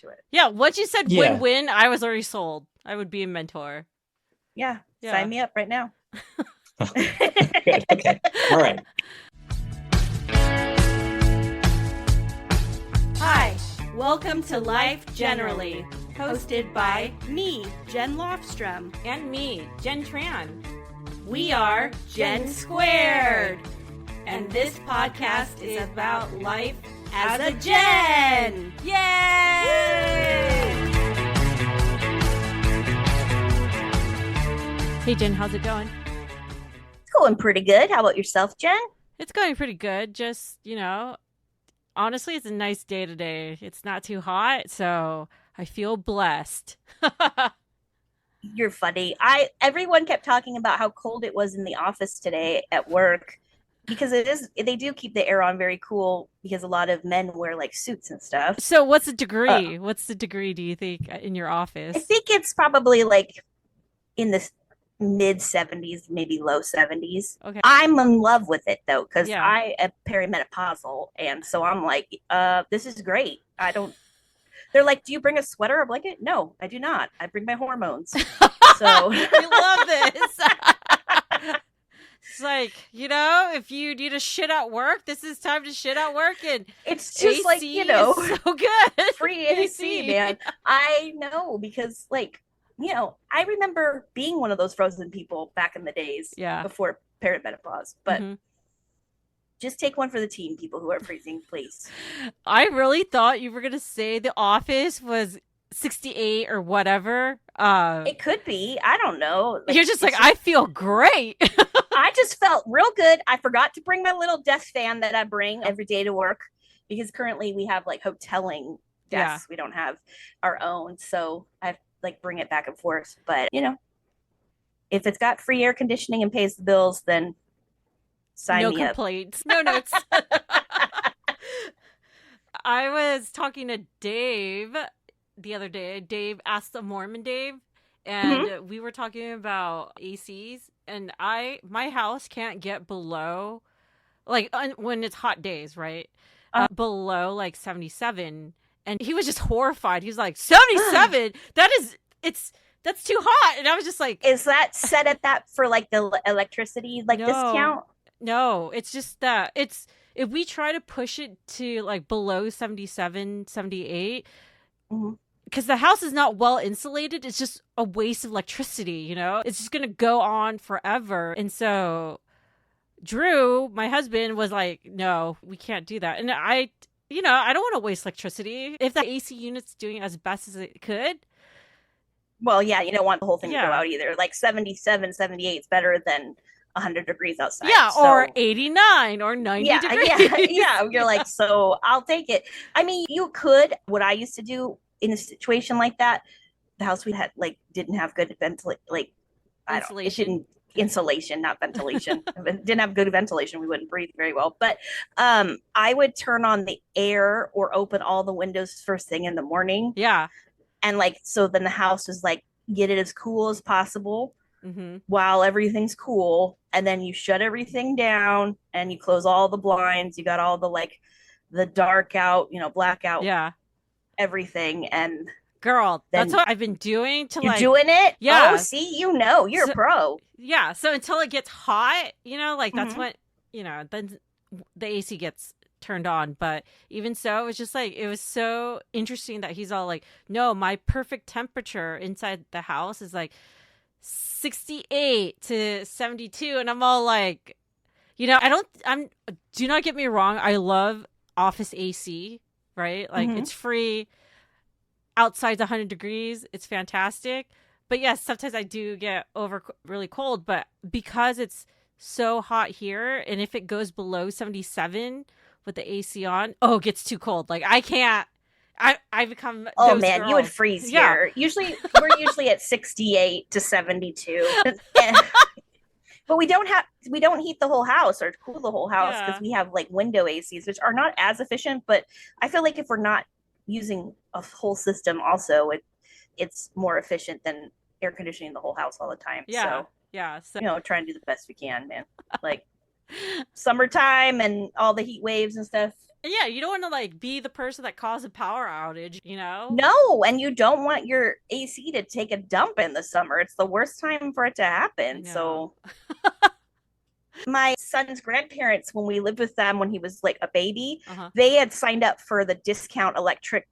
to it. Yeah, once you said Yeah. win-win, I was already sold. I would be a mentor. Yeah. Sign me up right now. Good. Okay. All right. Hi, welcome to Life Generally, hosted by me, Jen Lofstrom. And me, Jen Tran. We are Gen Squared, and this podcast is about life as a Gen. Yay! Hey Jen, how's it going? It's going pretty good. How about yourself, Jen? It's going pretty good. Just, honestly, it's a nice day today. It's not too hot, so I feel blessed. You're funny. Everyone kept talking about how cold it was in the office today at work because they do keep the air on very cool because a lot of men wear like suits and stuff. So what's the degree? What's the degree, do you think, in your office? I think it's probably like in the mid 70s, maybe low 70s. Okay. I'm in love with it though, because Yeah. I am perimenopausal, and so I'm like, this is great. They're like, do you bring a sweater or a blanket? No, I do not. I bring my hormones. So I love this. It's like, if you need to shit at work, this is time to shit at work, and it's just AC like, is so good. free AC, man. I know, because like, I remember being one of those frozen people back in the days, before perimenopause, but just take one for the team, people who are freezing, please. I really thought you were going to say The Office was 68 or whatever. It could be. I don't know. You're just like, I feel great. I just felt real good. I forgot to bring my little desk fan that I bring every day to work, because currently we have like hoteling desks. We don't have our own. So I like bring it back and forth. But, if it's got free air conditioning and pays the bills, then sign me up. No complaints. No notes. I was talking to Dave the other day. Dave asked the Mormon Dave, and we were talking about ACs, and my house can't get below, like when it's hot days, right? Below like 77. And he was just horrified. He was like, 77? That's too hot. And I was just like, is that set at that for like the electricity discount? No, it's just that if we try to push it to like below 77, 78, because the house is not well insulated, it's just a waste of electricity, It's just going to go on forever. And so Drew, my husband, was like, no, we can't do that. And I don't want to waste electricity. If the AC unit's doing as best as it could. Well, yeah, you don't want the whole thing to go out either. Like 77, 78 is better than 100 degrees outside. Yeah, or 89 or 90 degrees. Yeah. You're like, so I'll take it. I mean, you could. What I used to do in a situation like that, the house we had didn't have good insulation, not ventilation. If it didn't have good ventilation, we wouldn't breathe very well. But I would turn on the air or open all the windows first thing in the morning. Yeah. And so then the house was get it as cool as possible while everything's cool. And then you shut everything down and you close all the blinds. You got all the dark out, blackout, everything. And girl, that's what I've been doing you're doing it? Yeah. Oh, see, you're a pro. Yeah. So until it gets hot, that's when, then the AC gets turned on. But even so, it was just it was so interesting that he's all like, no, my perfect temperature inside the house is 68 to 72. And I'm all like, do not get me wrong, I love office AC, right? It's free. Outside's 100 degrees. It's fantastic. But yes, sometimes I do get really cold, but because it's so hot here, and if it goes below 77 with the AC on, it gets too cold. I can't. I become. Oh man, you would freeze here. We're usually at 68 to 72, but we don't heat the whole house or cool the whole house because we have window ACs, which are not as efficient. But I feel like if we're not using a whole system, also it's more efficient than air conditioning the whole house all the time. So try and do the best we can, man. Summertime and all the heat waves and stuff, Yeah, you don't want to like be the person that caused a power outage, you know? No, and you don't want your AC to take a dump in the summer. It's the worst time for it to happen. So my son's grandparents, when we lived with them when he was like a baby, they had signed up for the discount electric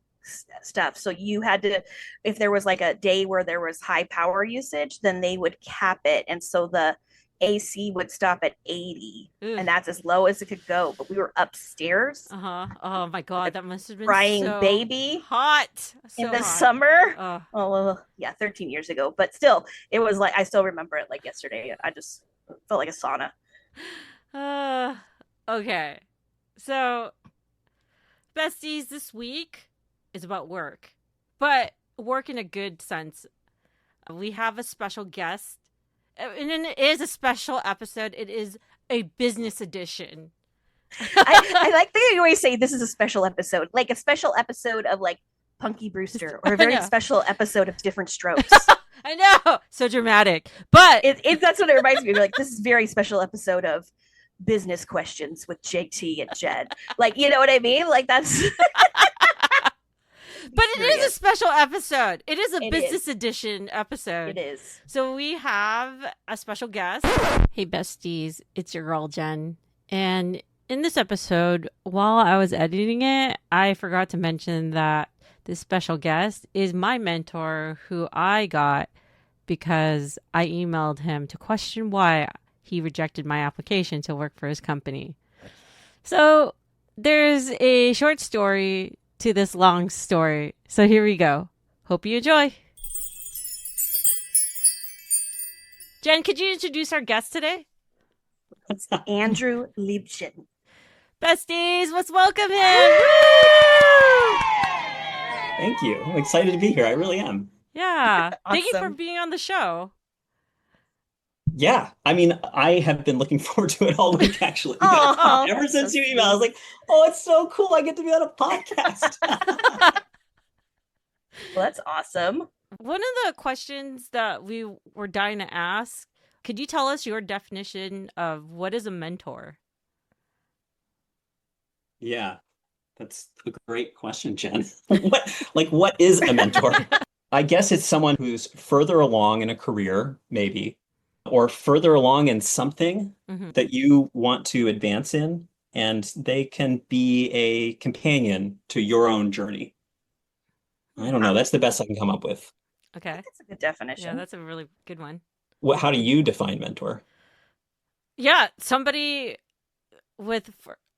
stuff. So you had to, if there was like a day where there was high power usage, then they would cap it. And so the AC would stop at 80. And that's as low as it could go. But we were upstairs. Oh my God, that must have been crying so baby hot in the summer. Oh, yeah, 13 years ago. But still, it was like, I still remember it like yesterday. I just felt like a sauna. Okay. So, besties, this week is about work, but work in a good sense. We have a special guest, and it is a special episode. It is a business edition. I like that you always say this is a special episode, like a special episode of like Punky Brewster, or a very special episode of Different Strokes. I know, so dramatic, but that's what it reminds me of. Like, this is a very special episode of Business Questions with JT and Jed. Like, you know what I mean? Like, that's. But it is a special episode. It is a business edition episode. It is. So we have a special guest. Hey, besties, it's your girl Jen, and in this episode, while I was editing it, I forgot to mention that this special guest is my mentor, who I got because I emailed him to question why he rejected my application to work for his company. So there's a short story to this long story. So here we go. Hope you enjoy. Jen, could you introduce our guest today? Andrew Liebchen. Besties, let's welcome him. Thank you. I'm excited to be here. I really am. Yeah. Awesome. Thank you for being on the show. Yeah. I mean, I have been looking forward to it all week, actually. Ever since you emailed, I was like, oh, it's so cool. I get to be on a podcast. Well, that's awesome. One of the questions that we were dying to ask, could you tell us your definition of what is a mentor? Yeah, that's a great question, Jen. What is a mentor? I guess it's someone who's further along in a career, maybe, or further along in something that you want to advance in, and they can be a companion to your own journey. I don't know. That's the best I can come up with. Okay. That's a good definition. Yeah, that's a really good one. How do you define mentor? Yeah, somebody with,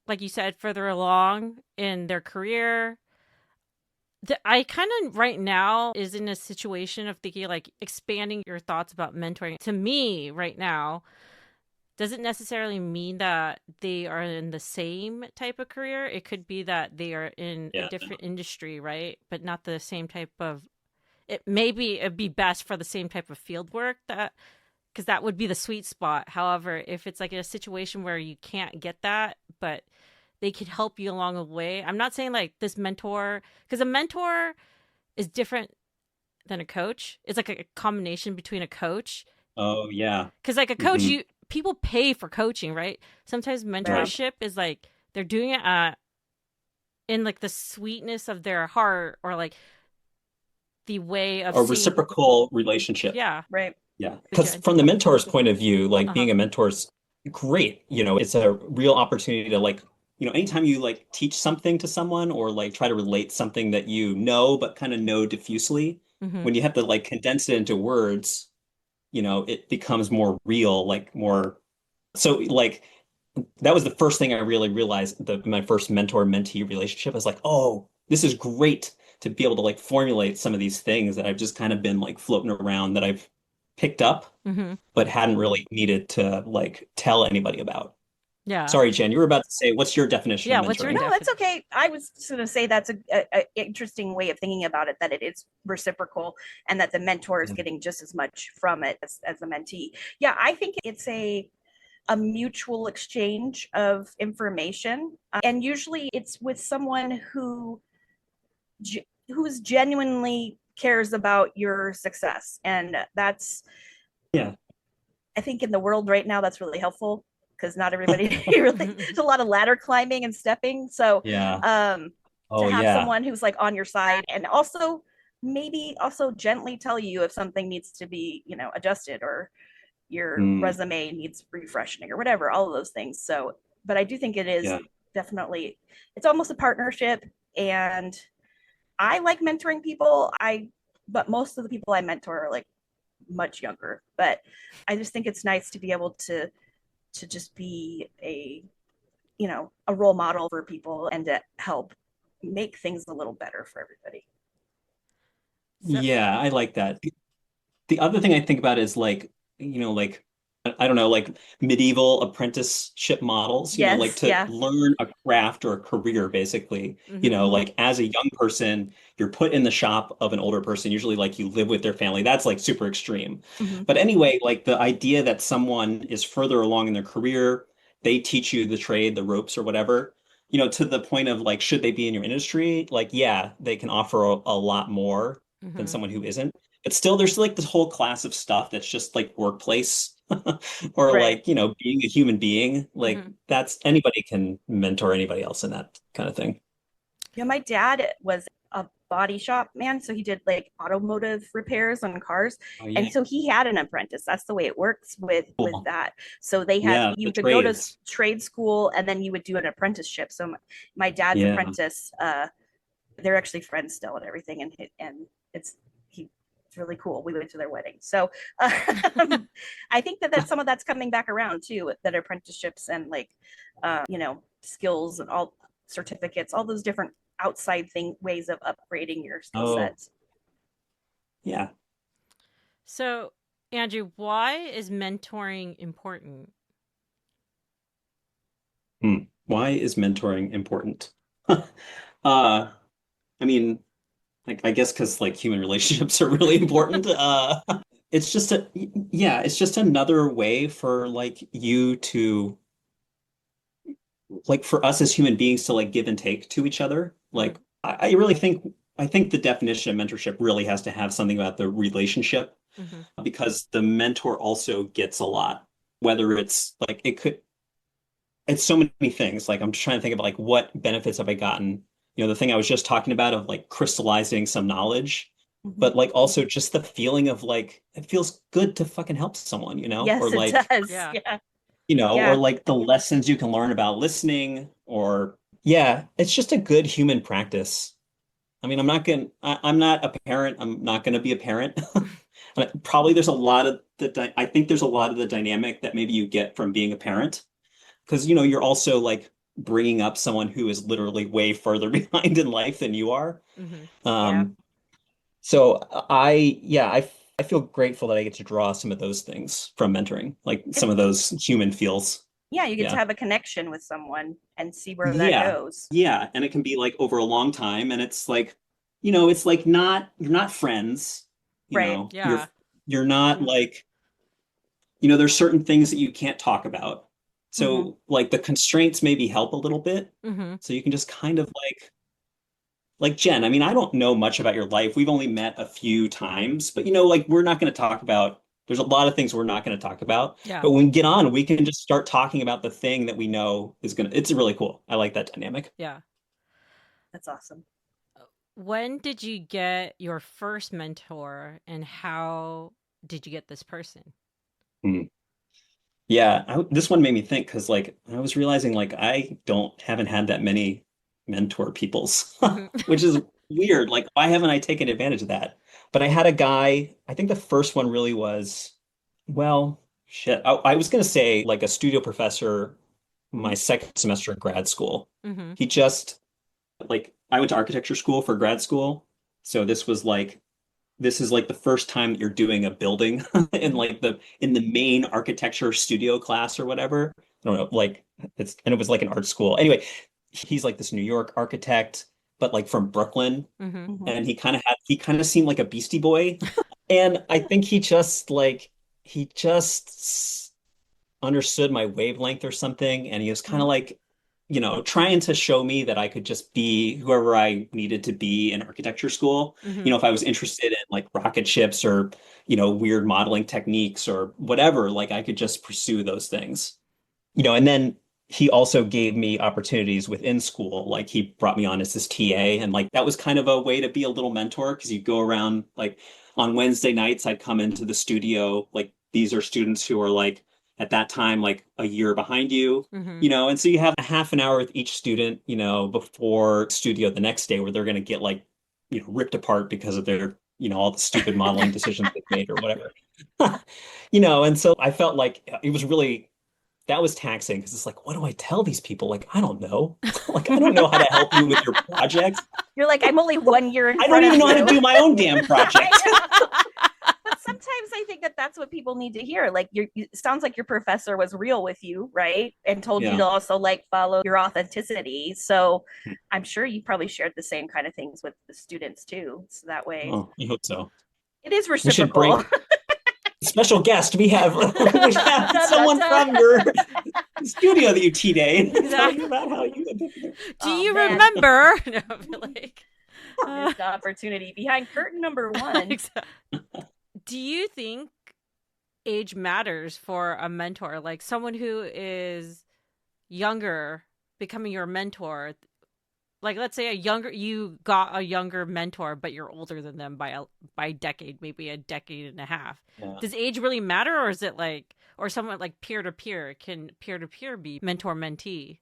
like you said, further along in their career. I kind of right now is in a situation of thinking like expanding your thoughts about mentoring. To me right now, doesn't necessarily mean that they are in the same type of career. It could be that they are in a different industry, right? But not the same type of, it'd be best for the same type of field work, because that would be the sweet spot. However, if it's like in a situation where you can't get that, but they could help you along the way. I'm not saying like this mentor, because a mentor is different than a coach. It's like a combination between a coach. Oh, yeah. Because like a coach, people pay for coaching, right? Sometimes mentorship is like they're doing it in like the sweetness of their heart, or like the way of a reciprocal relationship. Yeah. Right. Yeah. Because from the mentor's point of view, like being a mentor's great. You know, it's a real opportunity to like, you know, anytime you like teach something to someone or like try to relate something that you know, but kind of know diffusely, when you have to like condense it into words, you know, it becomes more real, like more. So like that was the first thing I really realized my first mentor-mentee relationship. I was like, oh, this is great to be able to like formulate some of these things that I've just kind of been like floating around that I've picked up, but hadn't really needed to like tell anybody about. Yeah. Sorry, Jen, you were about to say, what's your definition of mentoring? What's your No, that's okay. I was just going to say that's a interesting way of thinking about it, that it is reciprocal and that the mentor is getting just as much from it as the mentee. Yeah, I think it's a mutual exchange of information. And usually it's with someone who's genuinely cares about your success. And that's, I think in the world right now, that's really helpful. because not everybody really, there's a lot of ladder climbing and stepping. So to have someone who's like on your side, and also maybe also gently tell you if something needs to be, adjusted, or your resume needs refreshing or whatever, all of those things. So, but I do think it is definitely, it's almost a partnership. And I like mentoring people. But most of the people I mentor are like much younger, but I just think it's nice to be able to just be a role model for people and to help make things a little better for everybody. Yeah, I like that. The other thing I think about is like, like, I don't know, like medieval apprenticeship models, like to learn a craft or a career, basically, like as a young person, you're put in the shop of an older person, usually like you live with their family. That's like super extreme. But anyway, like the idea that someone is further along in their career, they teach you the trade, the ropes or whatever, to the point of like, should they be in your industry? Like, yeah, they can offer a lot more than someone who isn't. But still, there's like this whole class of stuff that's just like workplace or like, being a human being. Like that's anybody can mentor anybody else in that kind of thing. Yeah, my dad was a body shop man, so he did like automotive repairs on cars. And so he had an apprentice. That's the way it works with that. So they had you could go to trade school and then you would do an apprenticeship. So my dad's apprentice, they're actually friends still and everything, and it's really cool. We went to their wedding. So I think that some of that's coming back around too, that apprenticeships and like skills and all certificates, all those different outside ways of upgrading your skill sets. Yeah. So Andrew, why is mentoring important? Why is mentoring important? I mean, like, I guess because like human relationships are really important. It's just it's just another way for like you to, like, for us as human beings to like give and take to each other. Like, I really think the definition of mentorship really has to have something about the relationship, because the mentor also gets a lot, whether it's like it's so many things. Like, I'm just trying to think of like what benefits have I gotten. The thing I was just talking about of like crystallizing some knowledge, but like also just the feeling of like, it feels good to fucking help someone, Yes, or like, it does. Or like the lessons you can learn about listening, or it's just a good human practice. I mean, I'm not a parent. I'm not going to be a parent. Probably there's a lot of I think there's a lot of the dynamic that maybe you get from being a parent, because, you're also like bringing up someone who is literally way further behind in life than you are. So I feel grateful that I get to draw some of those things from mentoring, like some of those human feels. Yeah, you get to have a connection with someone and see where that goes. Yeah, and it can be like over a long time, and it's like, it's like you're not friends, right? You're not like, there's certain things that you can't talk about. So like the constraints maybe help a little bit. So you can just kind of like Jen, I mean, I don't know much about your life. We've only met a few times, but like we're not going to talk about, there's a lot of things we're not going to talk about. Yeah. But when we get on, we can just start talking about the thing that we know is it's really cool. I like that dynamic. Yeah. That's awesome. When did you get your first mentor, and how did you get this person? Yeah, this one made me think, because like I was realizing like I haven't had that many mentor peoples, which is weird. Like, why haven't I taken advantage of that? But I had a guy, I think the first one really was, well, shit. I was going to say like a studio professor my second semester in grad school. He just, like, I went to architecture school for grad school. So this is like the first time that you're doing a building in like in the main architecture studio class or whatever. I don't know, like it was like an art school. Anyway, he's like this New York architect, but like from Brooklyn. And he kind of seemed like a Beastie Boy. And I think he just understood my wavelength or something. And he was kind of like, trying to show me that I could just be whoever I needed to be in architecture school. If I was interested in like rocket ships or, weird modeling techniques or whatever, like I could just pursue those things. and then he also gave me opportunities within school. Like he brought me on as his TA, and like that was kind of a way to be a little mentor because you go around like on Wednesday nights, I'd come into the studio. Like these are students who are like at that time like a year behind you, and so you have a half an hour with each student, before studio the next day where they're going to get like, ripped apart because of their, all the stupid modeling decisions they've made or whatever. And so I felt like it was really that was taxing because it's like, what do I tell these people? Like, I don't know. Like, I don't know how to help you with your projects. You're like, I'm only 1 year in I front don't even know of how to do my own damn project. But sometimes I think that that's what people need to hear. Like, it sounds like your professor was real with you, right? And told you to also like follow your authenticity. So I'm sure you probably shared the same kind of things with the students too. So that way, I hope so. It is reciprocal. We should bring special guest. We have someone from your studio that you TA talking about how you. Do you remember? No, like, missed opportunity behind curtain number 1. Do you think age matters for a mentor? Like someone who is younger becoming your mentor. Like, let's say you got a younger mentor, but you're older than them by a decade, maybe a decade and a half. Yeah. Does age really matter, or is it like, or someone like peer to peer? Can peer to peer be mentor mentee?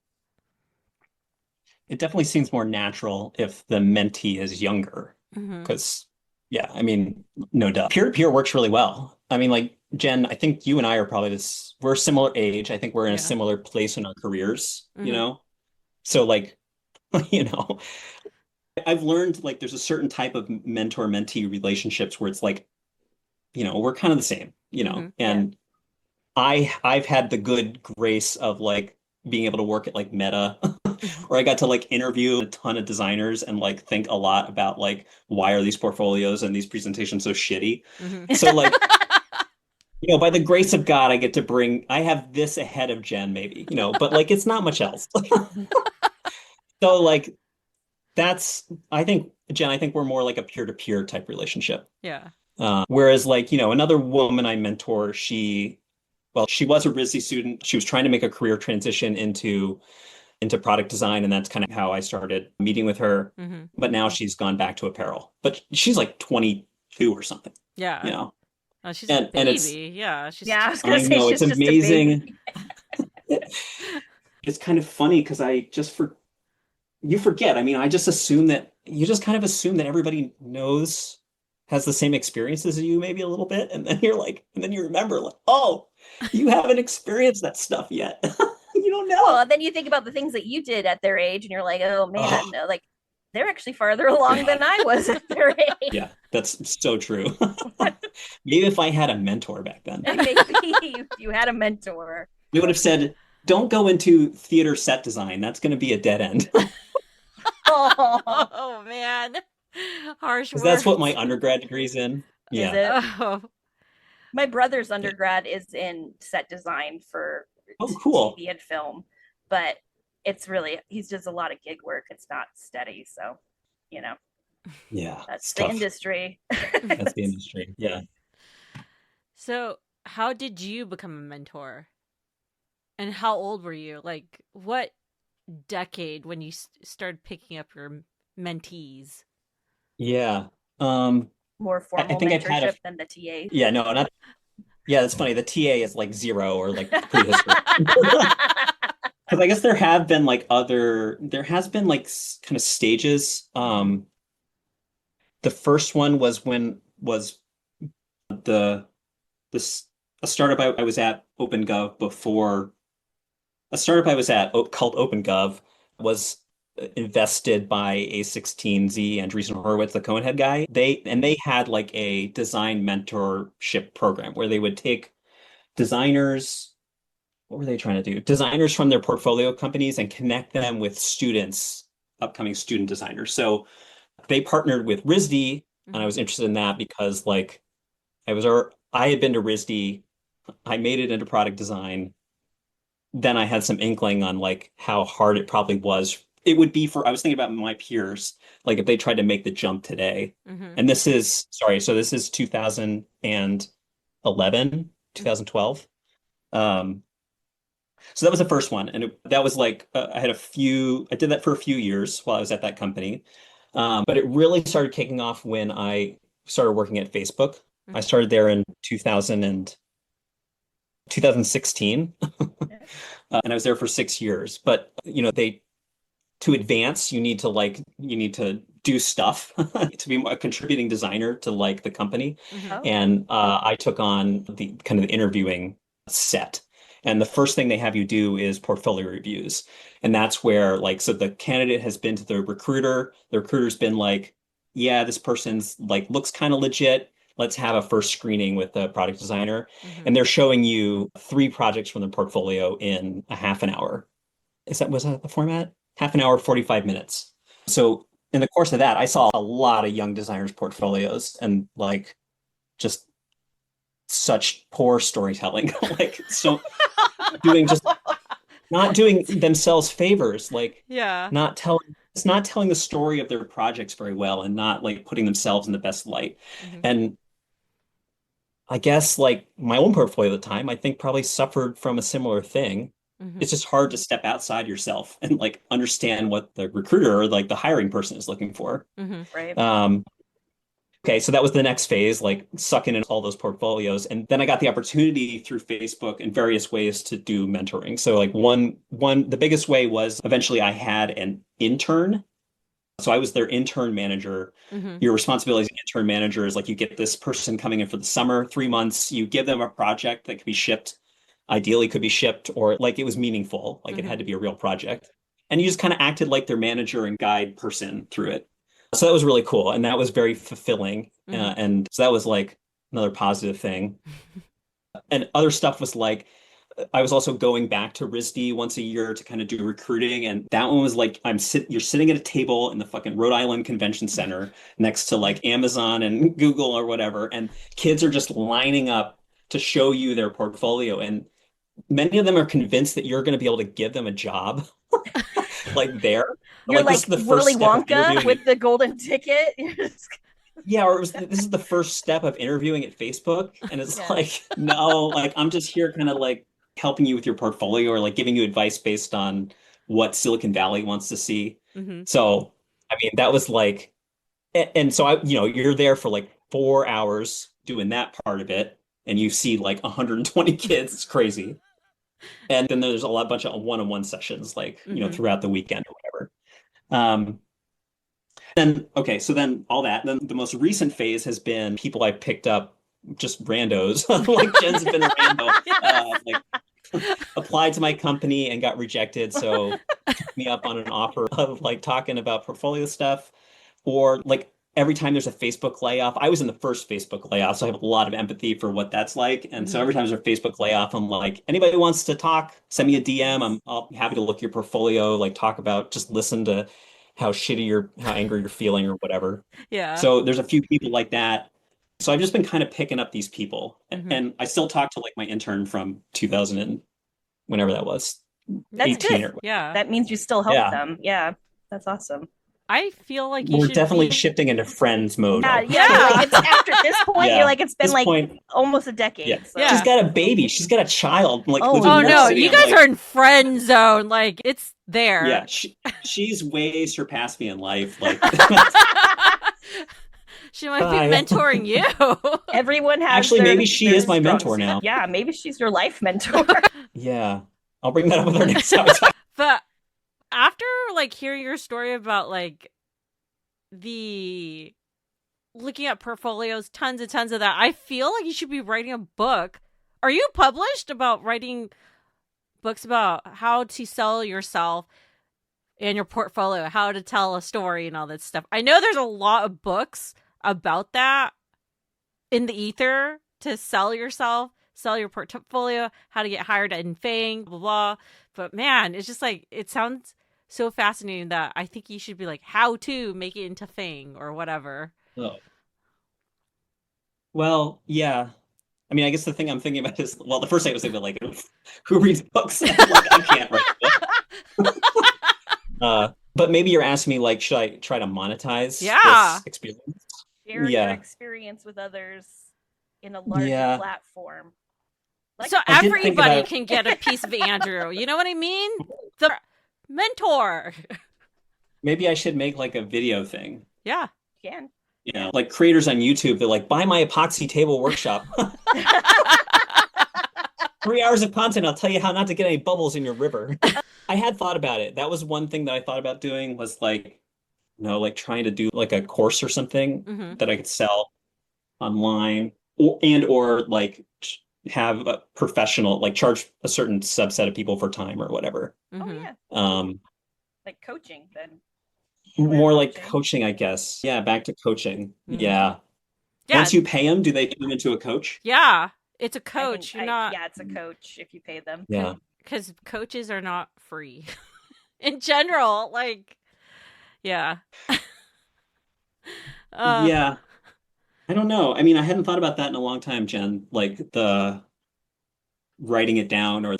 It definitely seems more natural if the mentee is younger, because, I mean, no doubt, peer to peer works really well. I mean, like Jen, I think you and I are probably we're similar age. I think we're in a similar place in our careers, so like. I've learned like there's a certain type of mentor-mentee relationships where it's like, we're kind of the same, and I've had the good grace of like being able to work at like Meta where I got to like interview a ton of designers and like think a lot about like, why are these portfolios and these presentations so shitty? So like, by the grace of God, I have this ahead of Jen maybe, but like, it's not much else. So like I think, Jen, I think we're more like a peer-to-peer type relationship. Yeah. Whereas like, another woman I mentor, she was a RISD student. She was trying to make a career transition into product design. And that's kind of how I started meeting with her. But now she's gone back to apparel, but she's like 22 or something. Yeah. Oh, she's a baby. I was gonna say it's amazing. It's kind of funny because you forget. I mean, you just kind of assume that everybody has the same experiences as you, maybe a little bit. And then you remember like, oh, you haven't experienced that stuff yet. You don't know. Well, then you think about the things that you did at their age and you're like, oh man, like they're actually farther along than I was at their age. Yeah, that's so true. Maybe if I had a mentor back then. Maybe you had a mentor. We would have said, don't go into theater set design. That's going to be a dead end. Oh man, harsh words. That's what my undergrad degree's in. Yeah. Is it? Oh. My brother's undergrad is in set design for cool. TV and film, but it's really he does a lot of gig work. It's not steady, so Yeah, that's the industry. That's the industry. Yeah. So, how did you become a mentor? And how old were you? Like, what decade when you started picking up your mentees? Yeah. More formal I think mentorship than the TA. Yeah, no, not. Yeah, that's funny. The TA is like 0 or like prehistory. Because I guess there has been like kind of stages. The first one was a startup I was at OpenGov before. A startup I was at called OpenGov was invested by A16Z, Andreessen Horowitz, the Cohenhead guy. They had like a design mentorship program where they would take designers. What were they trying to do? Designers from their portfolio companies and connect them with upcoming student designers. So they partnered with RISD, and I was interested in that because like I had been to RISD, I made it into product design. Then I had some inkling on like how hard it probably was. It would be I was thinking about my peers, like if they tried to make the jump today. And this is 2011, 2012. So that was the first one. And that was like, I did that for a few years while I was at that company. But it really started kicking off when I started working at Facebook. I started there in 2016, and I was there for 6 years. But, to advance, you need to do stuff to be a contributing designer to like the company. Mm-hmm. And I took on the kind of the interviewing set. And the first thing they have you do is portfolio reviews. And that's where like, so the candidate has been to the recruiter's been like, yeah, this person's like looks kind of legit. Let's have a first screening with the product designer. And they're showing you 3 projects from their portfolio in a half an hour. Was that the format? Half an hour, 45 minutes. So in the course of that, I saw a lot of young designers' portfolios and like just such poor storytelling. Like so just not doing themselves favors, like it's not telling the story of their projects very well and not like putting themselves in the best light. And I guess like my own portfolio at the time, I think probably suffered from a similar thing. It's just hard to step outside yourself and like understand what the recruiter or like the hiring person is looking for. Right. Okay, so that was the next phase, like sucking in all those portfolios. And then I got the opportunity through Facebook in various ways to do mentoring. So like the biggest way was eventually I had an intern. So I was their intern manager. Your responsibility as an intern manager is like you get this person coming in for the summer, 3 months, you give them a project that could be shipped, ideally could be shipped, or like it was meaningful, like it had to be a real project. And you just kind of acted like their manager and guide person through it. So that was really cool. And that was very fulfilling. And so that was like another positive thing. And other stuff was like, I was also going back to RISD once a year to kind of do recruiting. And that one was like, you're sitting at a table in the fucking Rhode Island Convention Center next to like Amazon and Google or whatever. And kids are just lining up to show you their portfolio. And many of them are convinced that you're going to be able to give them a job like there. You're like Willy Wonka with the golden ticket. Yeah, or this is the first step of interviewing at Facebook. And it's like, no, like I'm just here kind of like helping you with your portfolio or like giving you advice based on what Silicon Valley wants to see. So, I mean, that was like, and so you're there for like 4 hours doing that part of it. And you see like 120 kids. It's crazy. And then there's bunch of one-on-one sessions, like, throughout the weekend or whatever. So then all that, then the most recent phase has been people I picked up, just randos, like Jen's been a rando, like applied to my company and got rejected. So took me up on an offer of like talking about portfolio stuff, or like every time there's a Facebook layoff. I was in the first Facebook layoff, so I have a lot of empathy for what that's like. And so every time there's a Facebook layoff, I'm like, anybody who wants to talk, send me a DM. I'll be happy to look at your portfolio, like talk about, just listen to how angry you're feeling or whatever. Yeah. So there's a few people like that. So I've just been kind of picking up these people. And I still talk to like my intern from 2000 and whenever that was. That's good. Yeah. That means you still help them. Yeah. That's awesome. I feel like we're definitely shifting into friends mode. Yeah. Like it's after this point, you're like, it's been almost a decade. Yeah. So. She's got a baby. She's got a child. Like, oh no, you guys are in friend zone. Like it's there. Yeah, she's way surpassed me in life. Like she might be mentoring you. Everyone has. Actually, maybe she is my mentor now. Yeah, maybe she's your life mentor. Yeah, I'll bring that up with her next time. But after like hearing your story about like the looking at portfolios, tons and tons of that, I feel like you should be writing a book. Are you published about writing books about how to sell yourself and your portfolio, how to tell a story and all that stuff? I know there's a lot of books about that in the ether to sell yourself, sell your portfolio, how to get hired in Fang, blah, blah. But man, it's just like, it sounds so fascinating that I think you should be like, how to make it into Fang or whatever. Oh. Well, yeah. I mean, I guess the thing I'm thinking about is, well, the first thing I was thinking like, who reads books? Like, I can't write a book. But maybe you're asking me, like, should I try to monetize this experience? Share your experience with others in a larger platform. Like, so I didn't think everybody about- can get a piece of Andrew. You know what I mean? The mentor. Maybe I should make like a video thing. Yeah. you can. You know, like creators on YouTube, they're like, buy my epoxy table workshop. 3 hours of content, I'll tell you how not to get any bubbles in your river. I had thought about it. That was one thing that I thought about doing was like, like trying to do like a course or something Mm-hmm. that I could sell online or like have a professional, like charge a certain subset of people for time or whatever. Mm-hmm. Oh yeah, like coaching then. More like coaching, I guess. Yeah, back to coaching. Mhm. Yeah. Yeah. Once you pay them, do they turn them into a coach? Yeah. It's a coach. You're not. Yeah, it's a coach if you pay them. Yeah. Because coaches are not free in general. Like, yeah. Yeah. I don't know. I mean, I hadn't thought about that in a long time, Jen. Like the writing it down or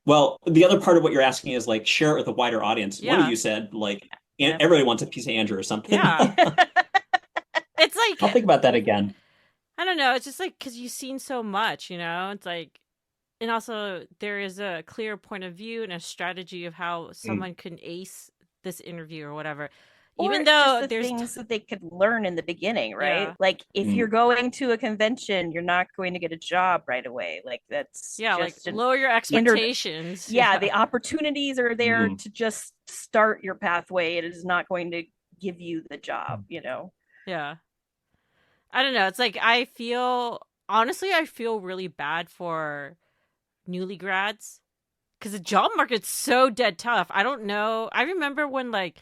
well, the other part of what you're asking is like share it with a wider audience. One Yeah. of you said like Yeah. everybody wants a piece of Andrew or something. Yeah. It's like, I'll think about that again. I don't know. It's just like, because you've seen so much, It's like, and also there is a clear point of view and a strategy of how someone can ace this interview or whatever. Even though just the there's things that they could learn in the beginning, right? Yeah. Like if you're going to a convention, you're not going to get a job right away. Like that's like just lower your expectations. yeah, the opportunities are there to just start your pathway. It is not going to give you the job, Yeah. I don't know. It's like I feel really bad for newly grads because the job market's so dead tough. I don't know. I remember when the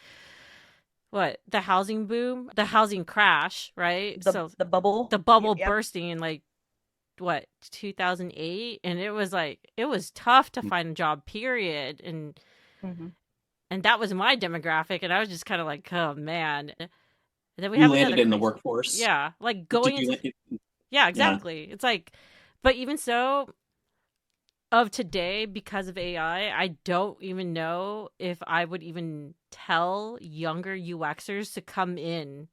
housing boom, the housing crash, right? The bubble Yep. bursting in 2008, and it was tough to find a job, period. And and that was my demographic, and I was just kind of like, oh man. And then we landed in the workforce. Yeah, like going into yeah, exactly. Yeah. It's like, but even so, of today, because of AI, I don't even know if I would even tell younger UXers to come into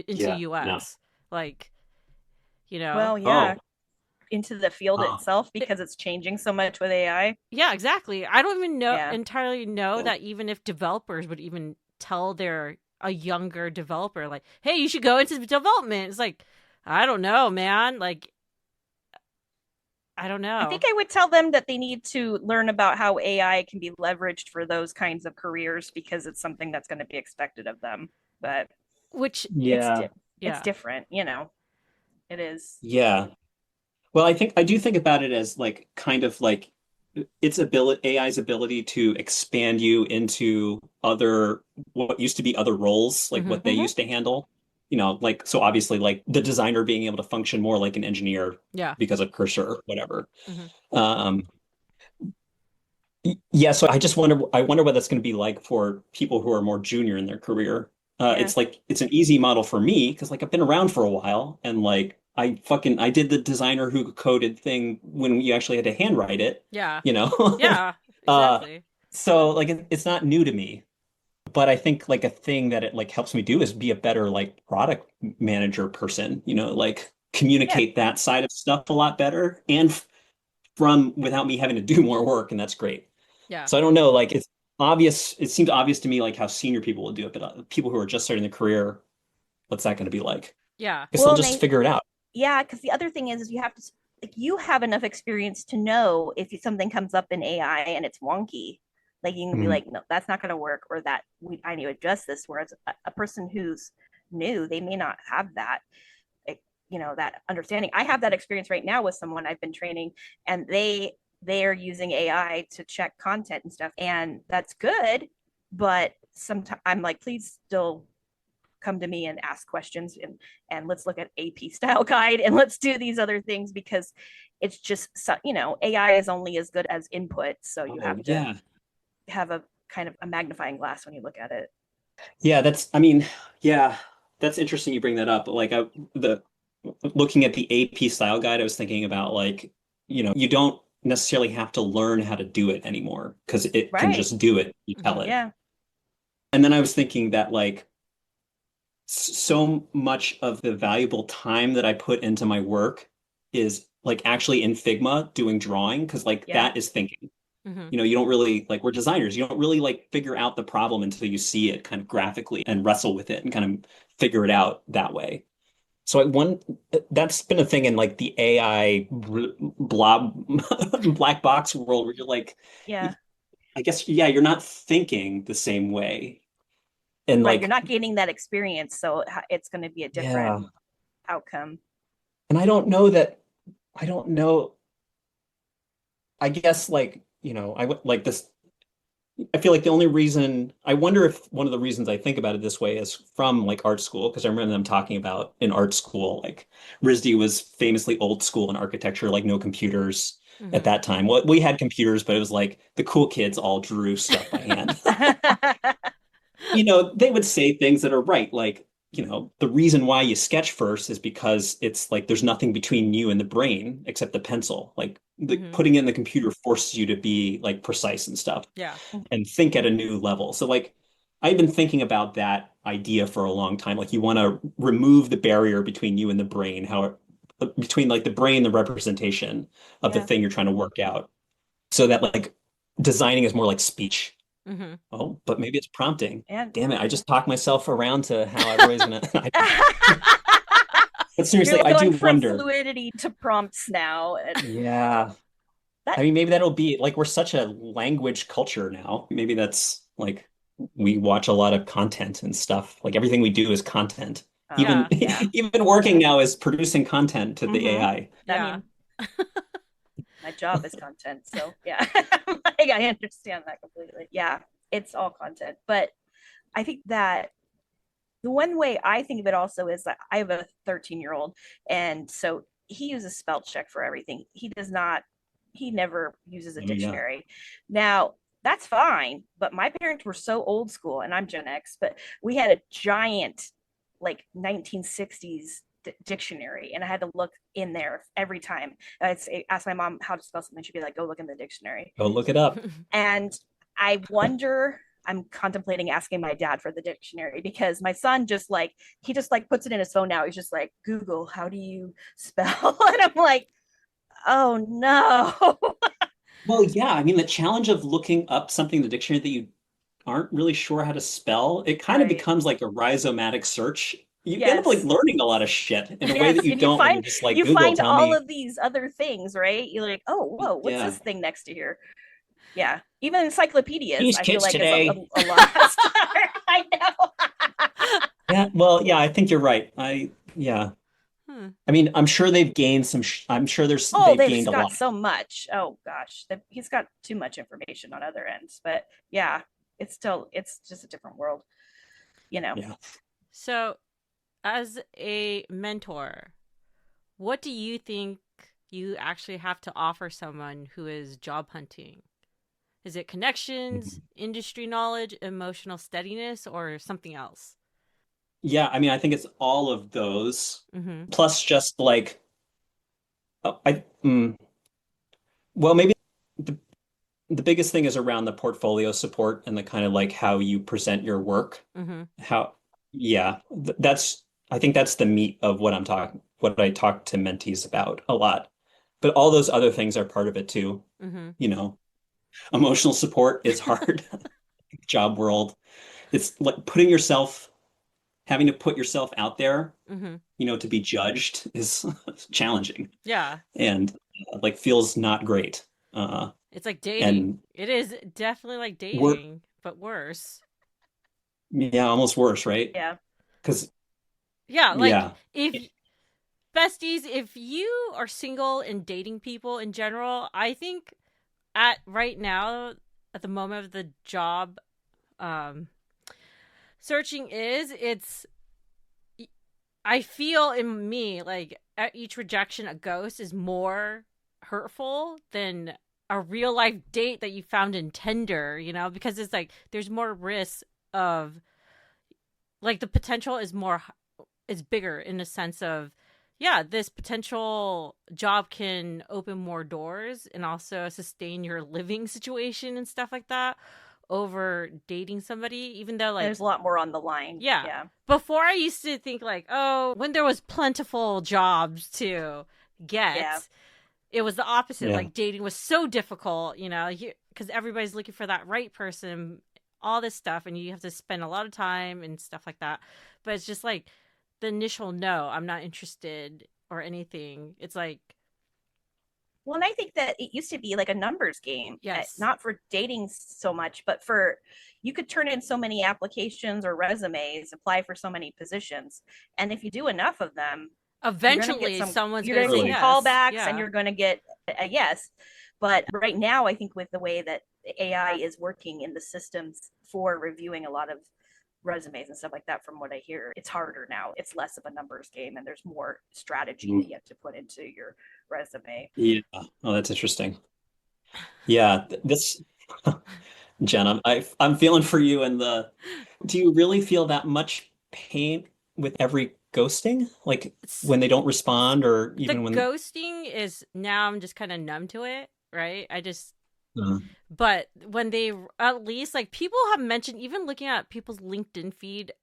UX. No. Well, yeah. Into the field itself because it's changing so much with AI. Yeah, exactly. I don't even entirely know that even if developers would even tell a younger developer, like, hey, you should go into development. It's like, I don't know, man. Like, I don't know. I think I would tell them that they need to learn about how AI can be leveraged for those kinds of careers because it's something that's going to be expected of them. But it's different, It is. Yeah. Well, I do think about it as like kind of like AI's ability to expand you into what used to be other roles, like what they used to handle. So obviously like the designer being able to function more like an engineer because of Cursor or whatever. So I wonder what that's going to be like for people who are more junior in their career. It's like, it's an easy model for me because like I've been around for a while and like I did the designer who coded thing when you actually had to handwrite it. Yeah. Yeah, exactly. So like it's not new to me. But I think like a thing that it like helps me do is be a better like product manager person, like communicate that side of stuff a lot better and without me having to do more work. And that's great. Yeah. So I don't know, like it's obvious. It seems obvious to me like how senior people will do it, but people who are just starting their career, what's that going to be like? Yeah. Because they'll just figure it out. Yeah. Because the other thing is you have to, like, you have enough experience to know if something comes up in AI and it's wonky. Like you can be like, no, that's not going to work, or that I need to adjust this. Whereas a person who's new, they may not have that, that understanding. I have that experience right now with someone I've been training, and they are using AI to check content and stuff, and that's good. But sometimes I'm like, please still come to me and ask questions, and let's look at AP style guide, and let's do these other things because it's just AI is only as good as input, so you have to have a kind of a magnifying glass when you look at it. Yeah, that's interesting you bring that up. Like looking at the AP style guide, I was thinking about like, you don't necessarily have to learn how to do it anymore because it can just do it. You tell it. Yeah. And then I was thinking that like so much of the valuable time that I put into my work is like actually in Figma doing drawing, because like that is thinking. Mm-hmm. You know, you don't really like, we're designers. You don't really like figure out the problem until you see it kind of graphically and wrestle with it and kind of figure it out that way. So that's been a thing in like the AI blob black box world where you're like, Yeah. I guess, yeah, you're not thinking the same way. And Right, like, you're not gaining that experience, so it's going to be a different outcome. And I don't know, I guess like, you know, like this, I feel like the only reason, I wonder if one of the reasons I think about it this way is from like art school, because I remember them talking about in art school, like RISD was famously old school in architecture, like no computers at that time. Well, we had computers, but it was like the cool kids all drew stuff by hand. You know, they would say things that are right, like, you know, the reason why you sketch first is because it's like there's nothing between you and the brain except the pencil. Like putting it in the computer forces you to be like precise and stuff. Yeah. And think at a new level. So like I've been thinking about that idea for a long time. Like you want to remove the barrier between you and the brain, between like the brain, the representation of the thing you're trying to work out. So that like designing is more like speech. Mm-hmm. Oh, but maybe it's prompting. And damn it, I just talked myself around to how everybody's gonna. But seriously, you're I do going from wonder. fluidity to prompts now. Yeah, I mean, maybe that'll be like we're such a language culture now. Maybe that's like we watch a lot of content and stuff. Like everything we do is content. Even even working now is producing content to the AI. I mean, my job is content, so yeah. Like, I understand that completely. Yeah, it's all content. But I think that the one way I think of it also is that I have a 13-year-old, and so he uses spell check for everything. He never uses a dictionary. Now, that's fine, but my parents were so old school, and I'm Gen X, but we had a giant like 1960s dictionary, and I had to look in there every time. I'd say, ask my mom how to spell something, she'd be like, go look in the dictionary. Go look it up. And I wonder, I'm contemplating asking my dad for the dictionary, because my son he just puts it in his phone now. He's just like, Google, how do you spell? And I'm like, oh no. Well, yeah, I mean, the challenge of looking up something in the dictionary that you aren't really sure how to spell, it kind of becomes like a rhizomatic search. You end up like learning a lot of shit in a way that you don't when you're just like, you Google, find tell all me. of these other things, right? You're like, oh, whoa, what's this thing next to here? Yeah, even encyclopedias, These I feel kids like today. is a lot. I know. Yeah, well, yeah, I think you're right. I mean, I'm sure they've gained some. I'm sure they've gained a lot. So much. Oh gosh, he's got too much information on other ends. But yeah, it's just a different world, you know. Yeah. So, as a mentor, what do you think you actually have to offer someone who is job hunting? Is it connections, industry knowledge, emotional steadiness, or something else? Yeah, I mean, I think it's all of those, plus just like, well, maybe the biggest thing is around the portfolio support and the kind of like how you present your work. I think that's the meat of what I talk to mentees about a lot. But all those other things are part of it too. You know, emotional support is hard. Job world, it's like having to put yourself out there, you know, to be judged is challenging. Yeah. And like feels not great. It's like dating. It is definitely like dating, but worse. Yeah, almost worse, right? Yeah. Because if besties, if you are single and dating people in general, I think at the moment of the job searching I feel in me like at each rejection a ghost is more hurtful than a real life date that you found in Tinder, you know, because it's like there's more risk of like the potential is bigger in the sense of this potential job can open more doors and also sustain your living situation and stuff like that over dating somebody, even though like there's a lot more on the line. Yeah. Before I used to think like, oh, when there was plentiful jobs to get, it was the opposite. Yeah. Like dating was so difficult, you know, because everybody's looking for that right person, all this stuff, and you have to spend a lot of time and stuff like that. But it's just like the initial no, I'm not interested or anything. It's like, well, and I think that it used to be like a numbers game. Yes. Not for dating so much, but for you could turn in so many applications or resumes, apply for so many positions. And if you do enough of them, eventually someone's going to get say yes. callbacks Yeah. and you're going to get a yes. But right now, I think with the way that AI is working in the systems for reviewing a lot of resumes and stuff like that, from what I hear, it's harder now. It's less of a numbers game and there's more strategy that you have to put into your resume. Yeah. Oh, that's interesting. Yeah, this Jen, I'm feeling for you. And do you really feel that much pain with every ghosting? Like when they don't respond, or even when ghosting is, now I'm just kind of numb to it, right? I just but when they, at least, like, people have mentioned, even looking at people's LinkedIn feed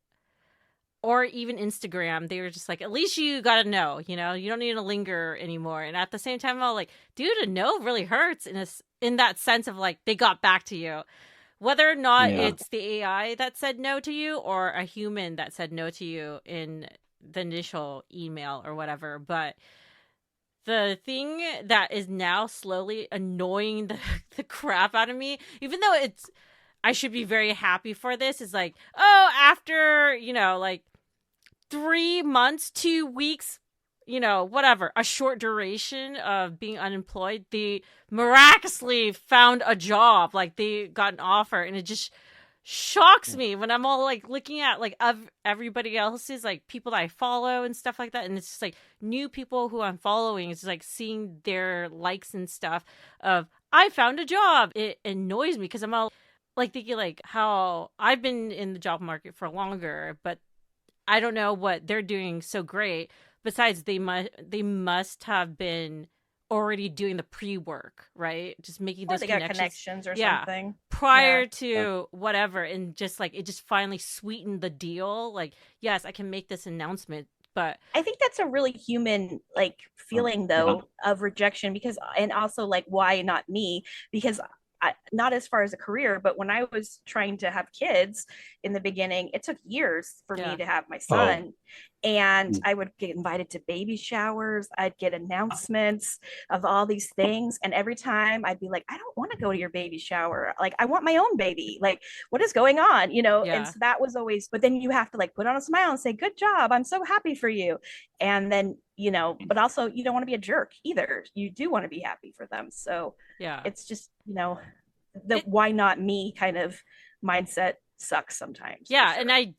or even Instagram, they were just like, at least you got to know, you know, you don't need to linger anymore. And at the same time, I'm like, dude, a no really hurts in that sense of like, they got back to you. Whether or not it's the AI that said no to you or a human that said no to you in the initial email or whatever. But the thing that is now slowly annoying the crap out of me, even though I should be very happy for this, is like, oh, after, you know, like 3 months, 2 weeks, you know, whatever, a short duration of being unemployed, they miraculously found a job, like they got an offer, and it just shocks me when I'm all like looking at like everybody else's, like people that I follow and stuff like that, and it's just like new people who I'm following. It's just like seeing their likes and stuff of, I found a job. It annoys me because I'm all like thinking like how I've been in the job market for longer, but I don't know what they're doing so great. Besides, they must have been already doing the pre-work, right? Just making those connections or something prior to whatever, and just like it just finally sweetened the deal. Like, yes, I can make this announcement, but I think that's a really human like feeling though of rejection, because, and also like, why not me? Because not as far as a career, but when I was trying to have kids in the beginning, it took years for me to have my son. And I would get invited to baby showers. I'd get announcements of all these things. And every time I'd be like, I don't want to go to your baby shower. Like, I want my own baby. Like, what is going on? You know? And so that was always, but then you have to like put on a smile and say, good job. I'm so happy for you. And then, you know, but also you don't want to be a jerk either. You do want to be happy for them. So it's just, you know, why not me kind of mindset sucks sometimes. Yeah. Sure. And I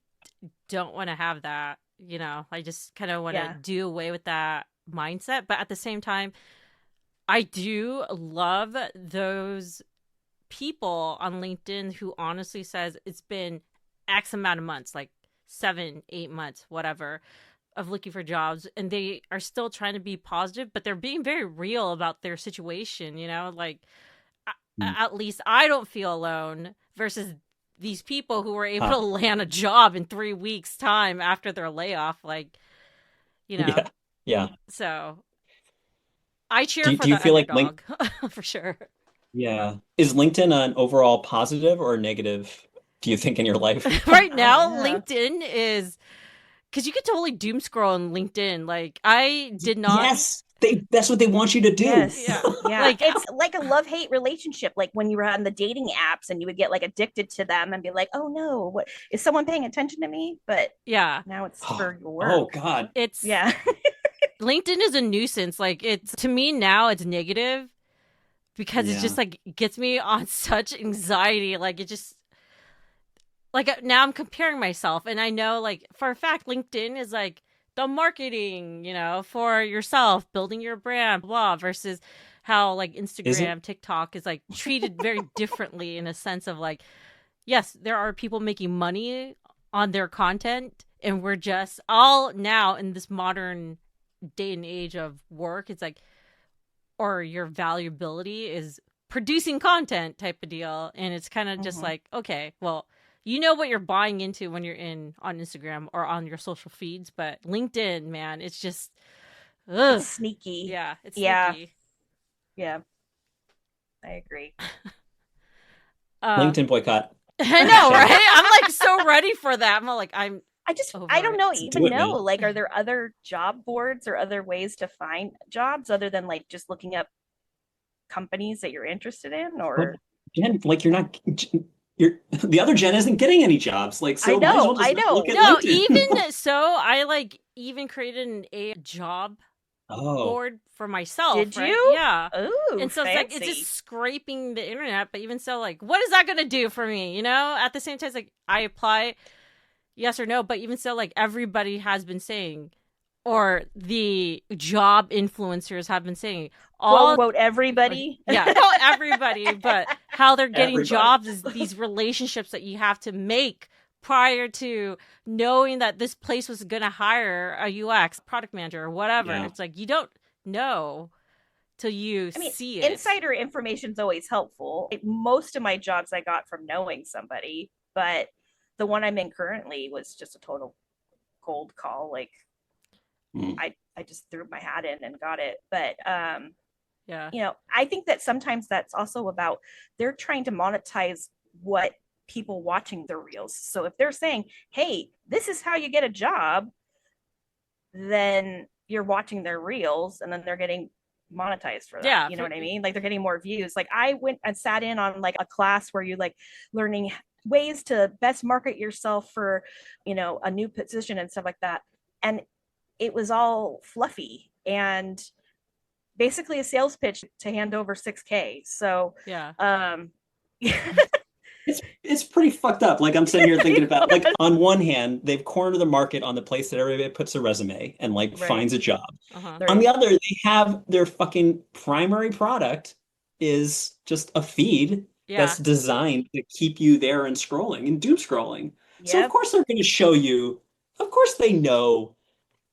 don't want to have that. You know, I just kind of want to do away with that mindset. But at the same time, I do love those people on LinkedIn who honestly says it's been X amount of months, like 7, 8 months, whatever, of looking for jobs. And they are still trying to be positive, but they're being very real about their situation, you know, like at least I don't feel alone versus these people who were able to land a job in 3 weeks' time after their layoff, like, you know. Yeah. So I cheer for do you the feel underdog, like for sure. Yeah. Is LinkedIn an overall positive or negative, do you think, in your life? Right now, LinkedIn is, because you could totally doom scroll on LinkedIn. Like, I did not. Yes. That's what they want you to do. Yes. Yeah. Like, it's like a love-hate relationship. Like when you were on the dating apps and you would get like addicted to them and be like, oh no, what is someone paying attention to me? But now it's for your work. Oh God. It's LinkedIn is a nuisance. Like, it's, to me now, it's negative because it's just like gets me on such anxiety. Like, it just, like, now I'm comparing myself, and I know, like, for a fact, LinkedIn is like the marketing, you know, for yourself, building your brand, blah, versus how like Instagram, TikTok is like treated very differently in a sense of like, yes, there are people making money on their content, and we're just all now in this modern day and age of work. It's like, or your valuability is producing content type of deal. And it's kind of just like, okay, well, you know what you're buying into when you're on Instagram or on your social feeds, but LinkedIn, man, it's just it's sneaky. Yeah, it's sneaky. Yeah, I agree. LinkedIn boycott. I know, right? I'm like so ready for that. I don't know, man. like, are there other job boards or other ways to find jobs other than like just looking up companies that you're interested in? Or Jen, like the other Jen isn't getting any jobs. Like, so I know, might as well just look at LinkedIn. Even so, I even created a job board for myself. Did right? you? Yeah. Ooh, and so fancy. it's like, it's just scraping the internet, but even so, like, what is that going to do for me? At the same time, it's like, I apply yes or no, but even so, like, everybody has been saying, or the job influencers have been saying, quote everybody. Yeah, everybody, but how they're getting jobs is these relationships that you have to make prior to knowing that this place was going to hire a UX product manager or whatever. Yeah. It's like, you don't know till you see it. Insider information is always helpful. Most of my jobs I got from knowing somebody, but the one I'm in currently was just a total cold call. Like, I just threw my hat in and got it. But yeah, I think that sometimes that's also about they're trying to monetize what people watching their reels. So if they're saying, hey, this is how you get a job, then you're watching their reels and then they're getting monetized for that. Yeah, you know what I mean? Like, they're getting more views. Like, I went and sat in on like a class where you like learning ways to best market yourself for, a new position and stuff like that. And it was all fluffy and basically a sales pitch to hand over $6,000. So yeah. It's pretty fucked up. Like, I'm sitting here thinking about, like, on one hand, they've cornered the market on the place that everybody puts a resume and like finds a job. On the other, they have their fucking primary product is just a feed that's designed to keep you there and scrolling and doom scrolling. Yep. So of course they're going to show you. Of course they know,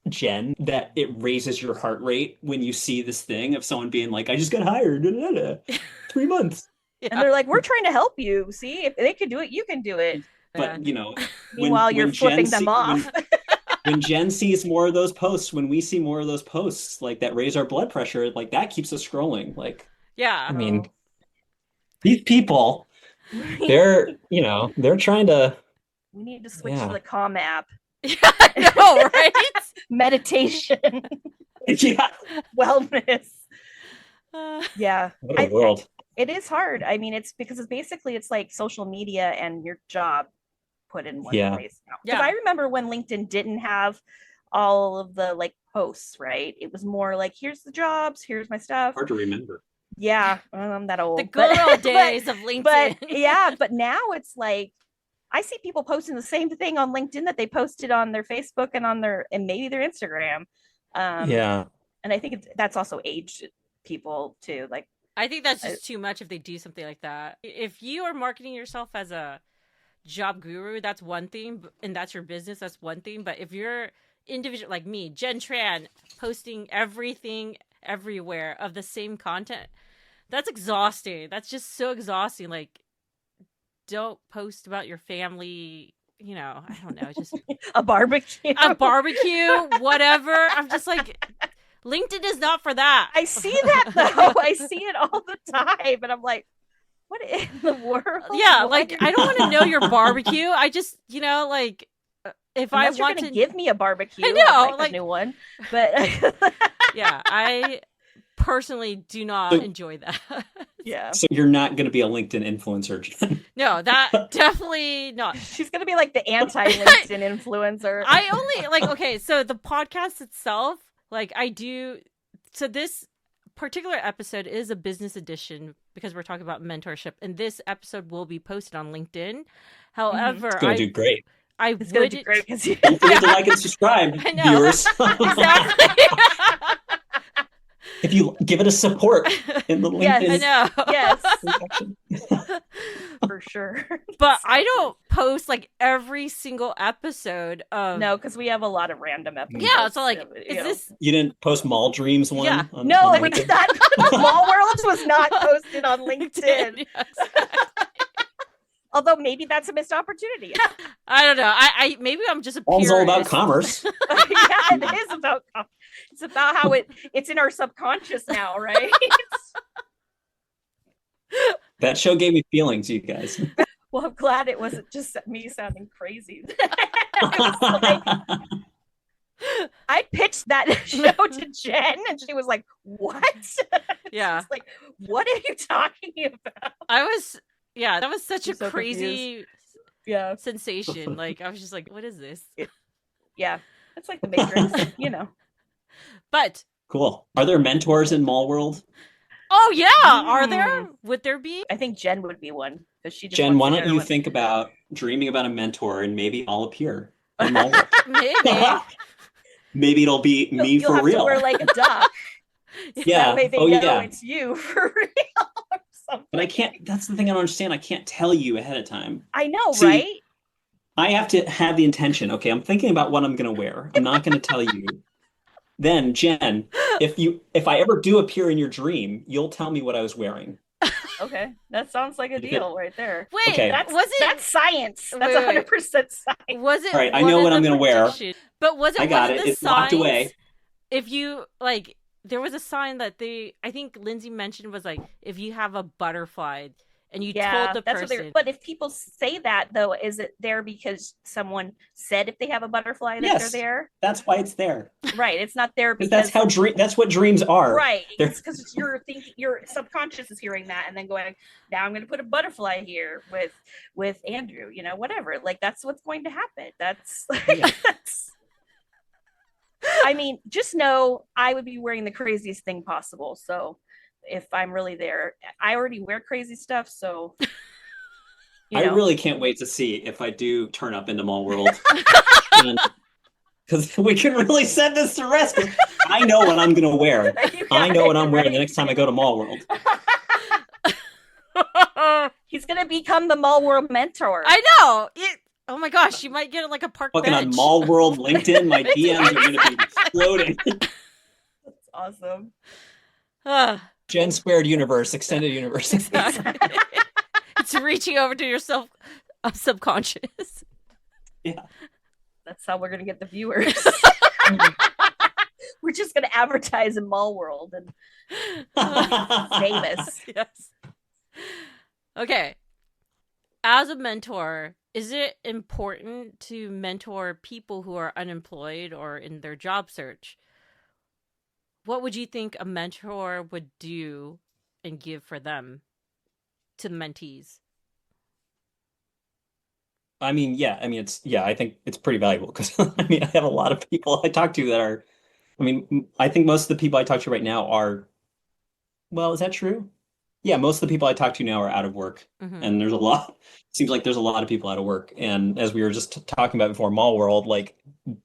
Jen, that it raises your heart rate when you see this thing of someone being like, I just got hired. 3 months. Yeah. And they're like, we're trying to help you. See, if they can do it, you can do it. But, meanwhile, you're flipping them off. When Jen sees more of those posts, when we see more of those posts, like, that raise our blood pressure, like, that keeps us scrolling. Like, yeah. I mean, these people, they're trying to. We need to switch to the Calm app. Yeah, I know, right? Meditation. Yeah. Wellness. Yeah. What a world. It is hard. I mean, it's because it's like social media and your job put in one place now. Because I remember when LinkedIn didn't have all of the like posts, right? It was more like, here's the jobs, here's my stuff. Hard to remember. Yeah, I'm that old. The good old days of LinkedIn. But now it's like, I see people posting the same thing on LinkedIn that they posted on their Facebook and maybe their Instagram. And I think that's also aged people too. Like, I think that's just too much if they do something like that. If you are marketing yourself as a job guru, that's one thing, and that's your business, that's one thing. But if you're individual like me, Jen Tran, posting everything everywhere of the same content, that's exhausting. That's just so exhausting. Like, don't post about your family, I don't know, just a barbecue, whatever. I'm just like, LinkedIn is not for that. I see that though. I see it all the time, and I'm like, what in the world? Yeah, like, I don't want to know your barbecue. I just, like, if unless I want to give me a barbecue, I know, like a new one. But yeah, I personally do not enjoy that. Yeah. So you're not going to be a LinkedIn influencer, Jen? No, that definitely not. She's going to be like the anti-LinkedIn influencer. I only okay. So the podcast itself, like, so this particular episode is a business edition because we're talking about mentorship, and this episode will be posted on LinkedIn. However, it's going to do great. It's going to do great because don't forget to like and subscribe, viewers. Exactly. If you give it a support in the LinkedIn. Yes, I know. Yes. For sure. But I don't post like every single episode of. No, because we have a lot of random episodes. Yeah, so like, is this? You didn't post Mall Dreams one? Yeah. No, we did not. Mall Worlds was not posted on LinkedIn. Yes. Although maybe that's a missed opportunity. I don't know. I maybe I'm just a purist. It's all about commerce. Yeah, it is about commerce. It's about how it's in our subconscious now, right? That show gave me feelings, you guys. Well, I'm glad it wasn't just me sounding crazy. I pitched that show to Jen, and she was like, "What?" Yeah. Like, what are you talking about? That was such a so crazy sensation. Like, I was just like, what is this? Yeah, it's like the Matrix, But cool. Are there mentors in Mall World? Oh yeah, are there? Would there be? I think Jen would be one because she just. Jen, why don't you think about dreaming about a mentor, and maybe I'll appear in Mall World. Maybe. Maybe it'll be me you'll for have real. To wear like a duck. Yeah. That way they know it's you for real. Or something. But I can't. That's the thing I don't understand. I can't tell you ahead of time. I know, right? I have to have the intention. Okay, I'm thinking about what I'm going to wear. I'm not going to tell you. Then, Jen, if I ever do appear in your dream, you'll tell me what I was wearing. Okay, that sounds like a deal right there. Wait, okay. That's science. That's 100% science. Was it? All right, I know what I'm going to wear. But was it? I got it. It's locked away. If you there was a sign that I think Lindsay mentioned was like, if you have a butterfly. And you told the person. But if people say that, though, is it there because someone said if they have a butterfly that they're there? That's why it's there. Right. It's not there because that's what dreams are. Right. It's because you're thinking, your subconscious is hearing that and then going, now I'm going to put a butterfly here with Andrew, whatever. Like, that's what's going to happen. That's I mean, just know I would be wearing the craziest thing possible. So if I'm really there, I already wear crazy stuff, so I really can't wait to see if I do turn up into Mall World, because we can really set this to rest. I know what I'm gonna wear. I know what I'm wearing the next time I go to Mall World. He's gonna become the Mall World mentor. I know. Oh my gosh, you might get like a park fucking bench. On Mall World LinkedIn. My DMs are gonna be exploding. That's awesome. Gen Squared Universe, Extended Universe. It's reaching over to your subconscious. Yeah. That's how we're going to get the viewers. We're just going to advertise in Mall World and famous. Yes. Okay. As a mentor, is it important to mentor people who are unemployed or in their job search? What would you think a mentor would do and give for them to the mentees? I mean, I think it's pretty valuable because I have a lot of people I talk to that are, I think most of the people I talk to right now are, well, is that true? Yeah, most of the people I talk to now are out of work, and seems like there's a lot of people out of work. And as we were just talking about before, Mall World, like,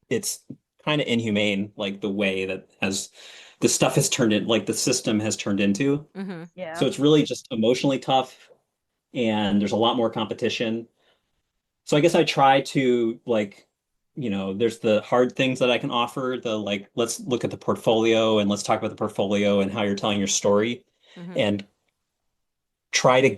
it's kind of inhumane, like the way that the stuff has turned in, like the system has turned into. Yeah. So it's really just emotionally tough, and there's a lot more competition. So I guess I try to, like, there's the hard things that I can offer, let's look at the portfolio and let's talk about the portfolio and how you're telling your story, and try to,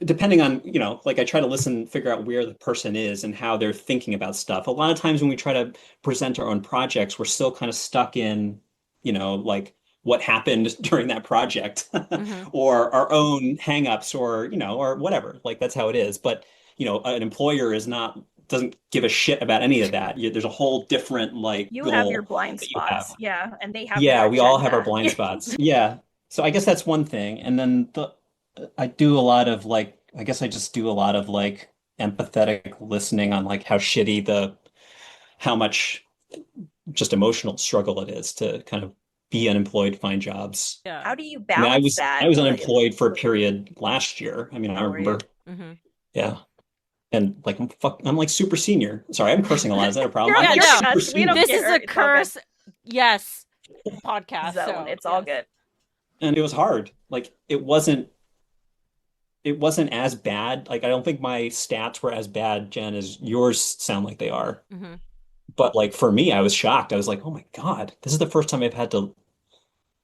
depending on, I try to listen, figure out where the person is and how they're thinking about stuff. A lot of times when we try to present our own projects, we're still kind of stuck in, like what happened during that project or our own hangups or, or whatever. Like, that's how it is. But, an employer doesn't give a shit about any of that. There's a whole different, you have your blind spots. Yeah. And they have, we all have our blind spots. Yeah. So I guess that's one thing. And then I do a lot of empathetic listening on like how shitty how much just emotional struggle it is to kind of be unemployed, find jobs. Yeah. How do you balance that? I was unemployed for a period last year. I remember. Yeah. And like, I'm like super senior. Sorry, I'm cursing a lot. Is that a problem? This is a curse. Yes. Podcast. So it's all good. And it was hard. Like, it wasn't as bad. Like, I don't think my stats were as bad, Jen, as yours sound like they are. But like, for me, I was shocked. I was like, oh my God, this is the first time I've had to,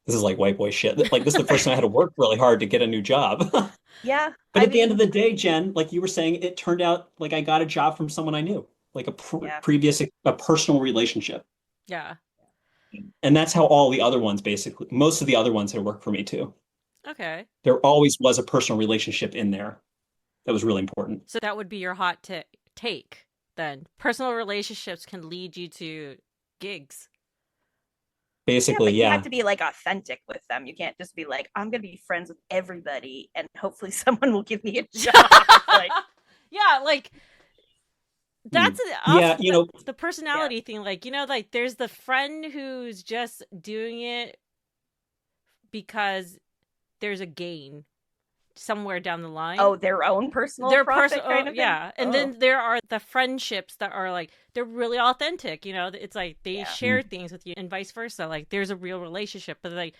this is like white boy shit. Like, this is the first time I had to work really hard to get a new job. Yeah. But at the end of the day, Jen, like you were saying, it turned out like I got a job from someone I knew, like a personal relationship. Yeah. And that's how all the other ones, basically, most of the other ones had worked for me too. Okay. There always was a personal relationship in there. That was really important. So that would be your hot take then. Personal relationships can lead you to gigs. Basically, but yeah. You have to be like authentic with them. You can't just be like, I'm gonna be friends with everybody and hopefully someone will give me a job. Like, yeah, like that's yeah, the personality thing. Like, like there's the friend who's just doing it because there's a gain somewhere down the line. Oh, their own personal profit kind of thing? Yeah. And then there are the friendships that are like, they're really authentic, it's like they share things with you and vice versa. Like there's a real relationship. But like,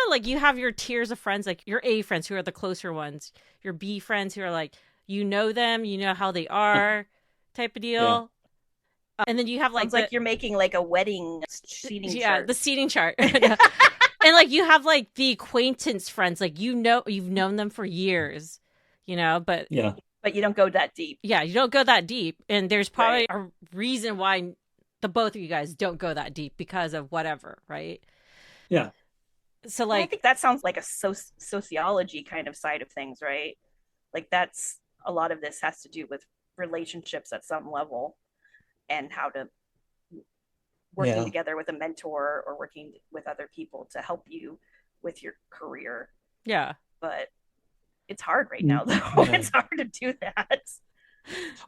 like you have your tiers of friends, like your A friends who are the closer ones, your B friends who are like, you know them, you know how they are type of deal. Yeah. And then you have like like you're making like a wedding seating chart. Yeah, the seating chart. And like you have like the acquaintance friends, like you've known them for years, but but you don't go that deep. Yeah, you don't go that deep, and there's probably a reason why the both of you guys don't go that deep because of whatever, right? Yeah. So like, I think that sounds like a sociology kind of side of things, right? Like that's a lot of this has to do with relationships at some level and how to working together with a mentor or working with other people to help you with your career. Yeah. But it's hard right now, though. Yeah. It's hard to do that.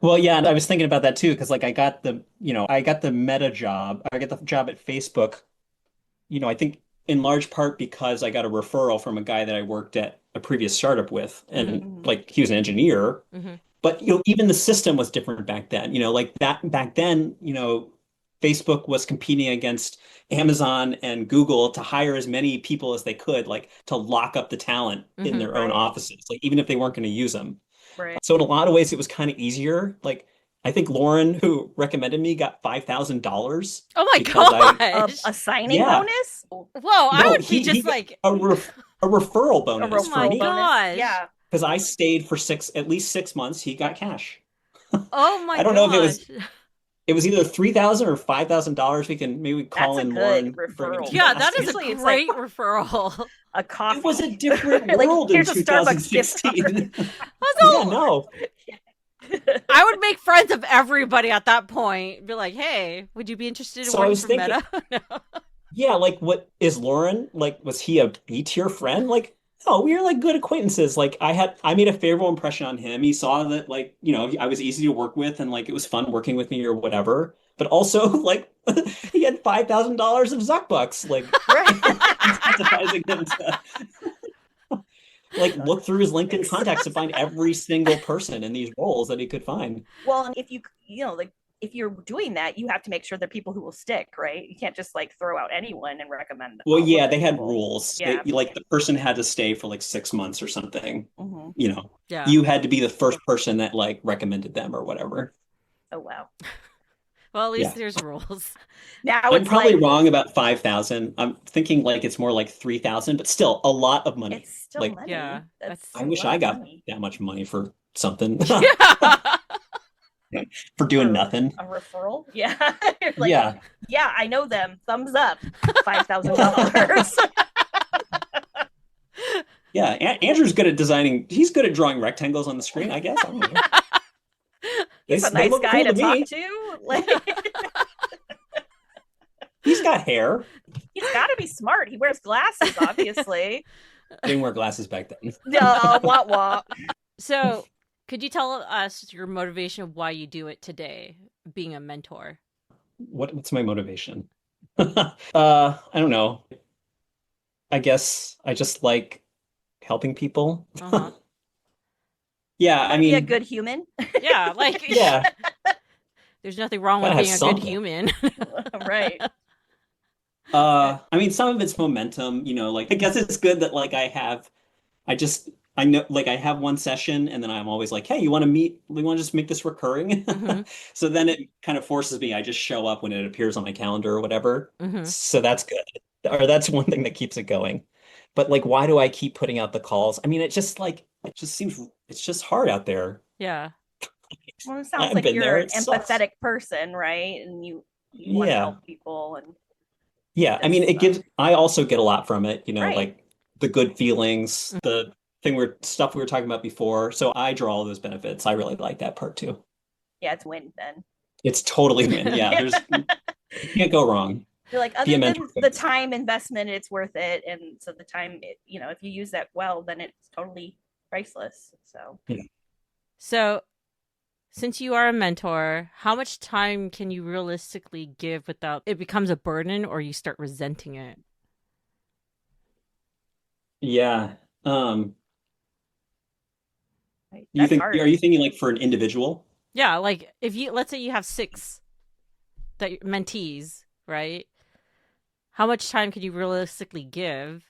Well, yeah, and I was thinking about that too, because like I got the Meta job. I got the job at Facebook, I think in large part because I got a referral from a guy that I worked at a previous startup with. And like he was an engineer. Mm-hmm. But even the system was different back then. Like that back then, Facebook was competing against Amazon and Google to hire as many people as they could, like to lock up the talent in their own offices, like even if they weren't going to use them. Right. So in a lot of ways, it was kind of easier. Like I think Lauren, who recommended me, got $5,000. Oh my gosh! A signing bonus? Whoa! I would be just like a referral bonus. Oh my gosh! Yeah. Because I stayed for at least 6 months. He got cash. Oh my! I don't know if it was either $3,000 or $5,000. We can maybe call in Lauren. Referral. Yeah, that is a great referral. A coffee. It was a different world in 2016. Yeah, no. I would make friends of everybody at that point. Be like, hey, would you be interested in working for Meta? No. Yeah, like what is Lauren? Like, was he a B-tier friend? Like, no, we were like good acquaintances. Like I made a favorable impression on him. He saw that like, I was easy to work with and like it was fun working with me or whatever. But also like he had $5,000 of Zuckbucks, like incentivizing him to like look through his LinkedIn contacts to find every single person in these roles that he could find. Well, and if if you're doing that, you have to make sure they're people who will stick, right? You can't just like throw out anyone and recommend them. Well, yeah, they had rules. Yeah. Like the person had to stay for like 6 months or something. Mm-hmm. You had to be the first person that like recommended them or whatever. Oh, wow. Well, at least there's rules. Now I'm probably wrong about 5,000. I'm thinking like it's more like 3,000, but still a lot of money. It's still like, money. Yeah, I wish I got that much money for something. Yeah. For doing nothing. A referral? Yeah. Like, yeah, I know them. Thumbs up. $5,000. Yeah, Andrew's good at designing. He's good at drawing rectangles on the screen, I guess. I don't know. He's a nice guy to talk to. Like... He's got hair. He's got to be smart. He wears glasses, obviously. I didn't wear glasses back then. No, wah. So, could you tell us your motivation of why you do it today, being a mentor? What's my motivation? I don't know. I guess I just like helping people. Uh-huh. Yeah, I mean, be a good human. Yeah, like yeah. There's nothing wrong with being a good human. Right. I mean, some of it's momentum, like I guess it's good that like I know like I have one session and then I'm always like, hey, you want to meet? We want to just make this recurring. Mm-hmm. So then it kind of forces me. I just show up when it appears on my calendar or whatever. Mm-hmm. So that's good. Or that's one thing that keeps it going. But like, why do I keep putting out the calls? I mean, it just seems it's just hard out there. Yeah. Well, it sounds like you're an empathetic person, right? And you want to help people and yeah, I mean, I also get a lot from it, right. Like the good feelings, the stuff we were talking about before. So I draw all those benefits. I really like that part too. Yeah, it's win then. It's totally win. Yeah, you can't go wrong. You're like, Be a other than mentor. the time investment, it's worth it. And so the time, if you use that well, then it's totally priceless. So, Yeah. So, since you are a mentor, how much time can you realistically give without it becomes a burden or you start resenting it? Yeah. that's hard. Are you thinking like for an individual? Yeah, like if you let's say you have 6 mentees, right? How much time can you realistically give?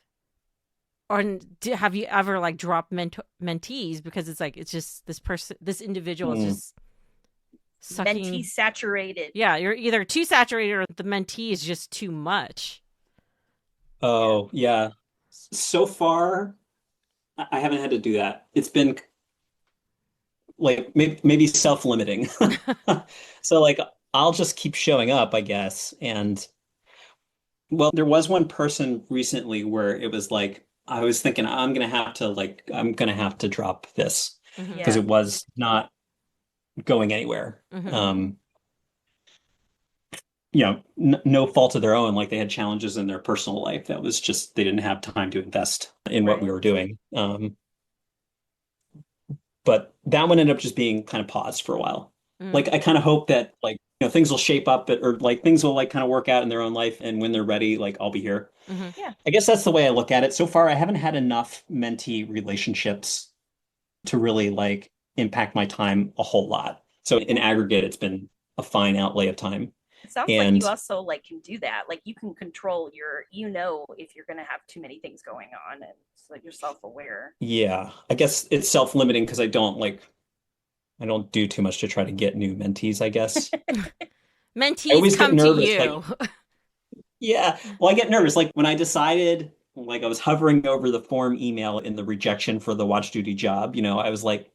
Or have you ever like dropped mentees because it's just this individual is just sucking. Mentee saturated. Yeah, you're either too saturated or the mentee is just too much. Oh, yeah. So far, I haven't had to do that. It's been like maybe self-limiting. So like I'll just keep showing up, I guess. And well, there was one person recently where it was like I was thinking I'm gonna have to drop this because it was not going anywhere. No fault of their own. Like they had challenges in their personal life that was just they didn't have time to invest in what we were doing. But that one ended up just being kind of paused for a while. Like I kind of hope that like things will shape up or like things will like kind of work out in their own life, and when they're ready, like I'll be here. Yeah, I guess that's the way I look at it. So far, I haven't had enough mentee relationships to really like impact my time a whole lot. So in aggregate, it's been a fine outlay of time. it sounds like you also like can do that. Like you can control if you're going to have too many things going on, and so you're self-aware. Yeah, I guess it's self-limiting because I don't do too much to try to get new mentees, I guess. Mentees come to you. Like, yeah. Well, I get nervous. Like when I decided, like I was hovering over the form email in the rejection for the watch duty job, I was like,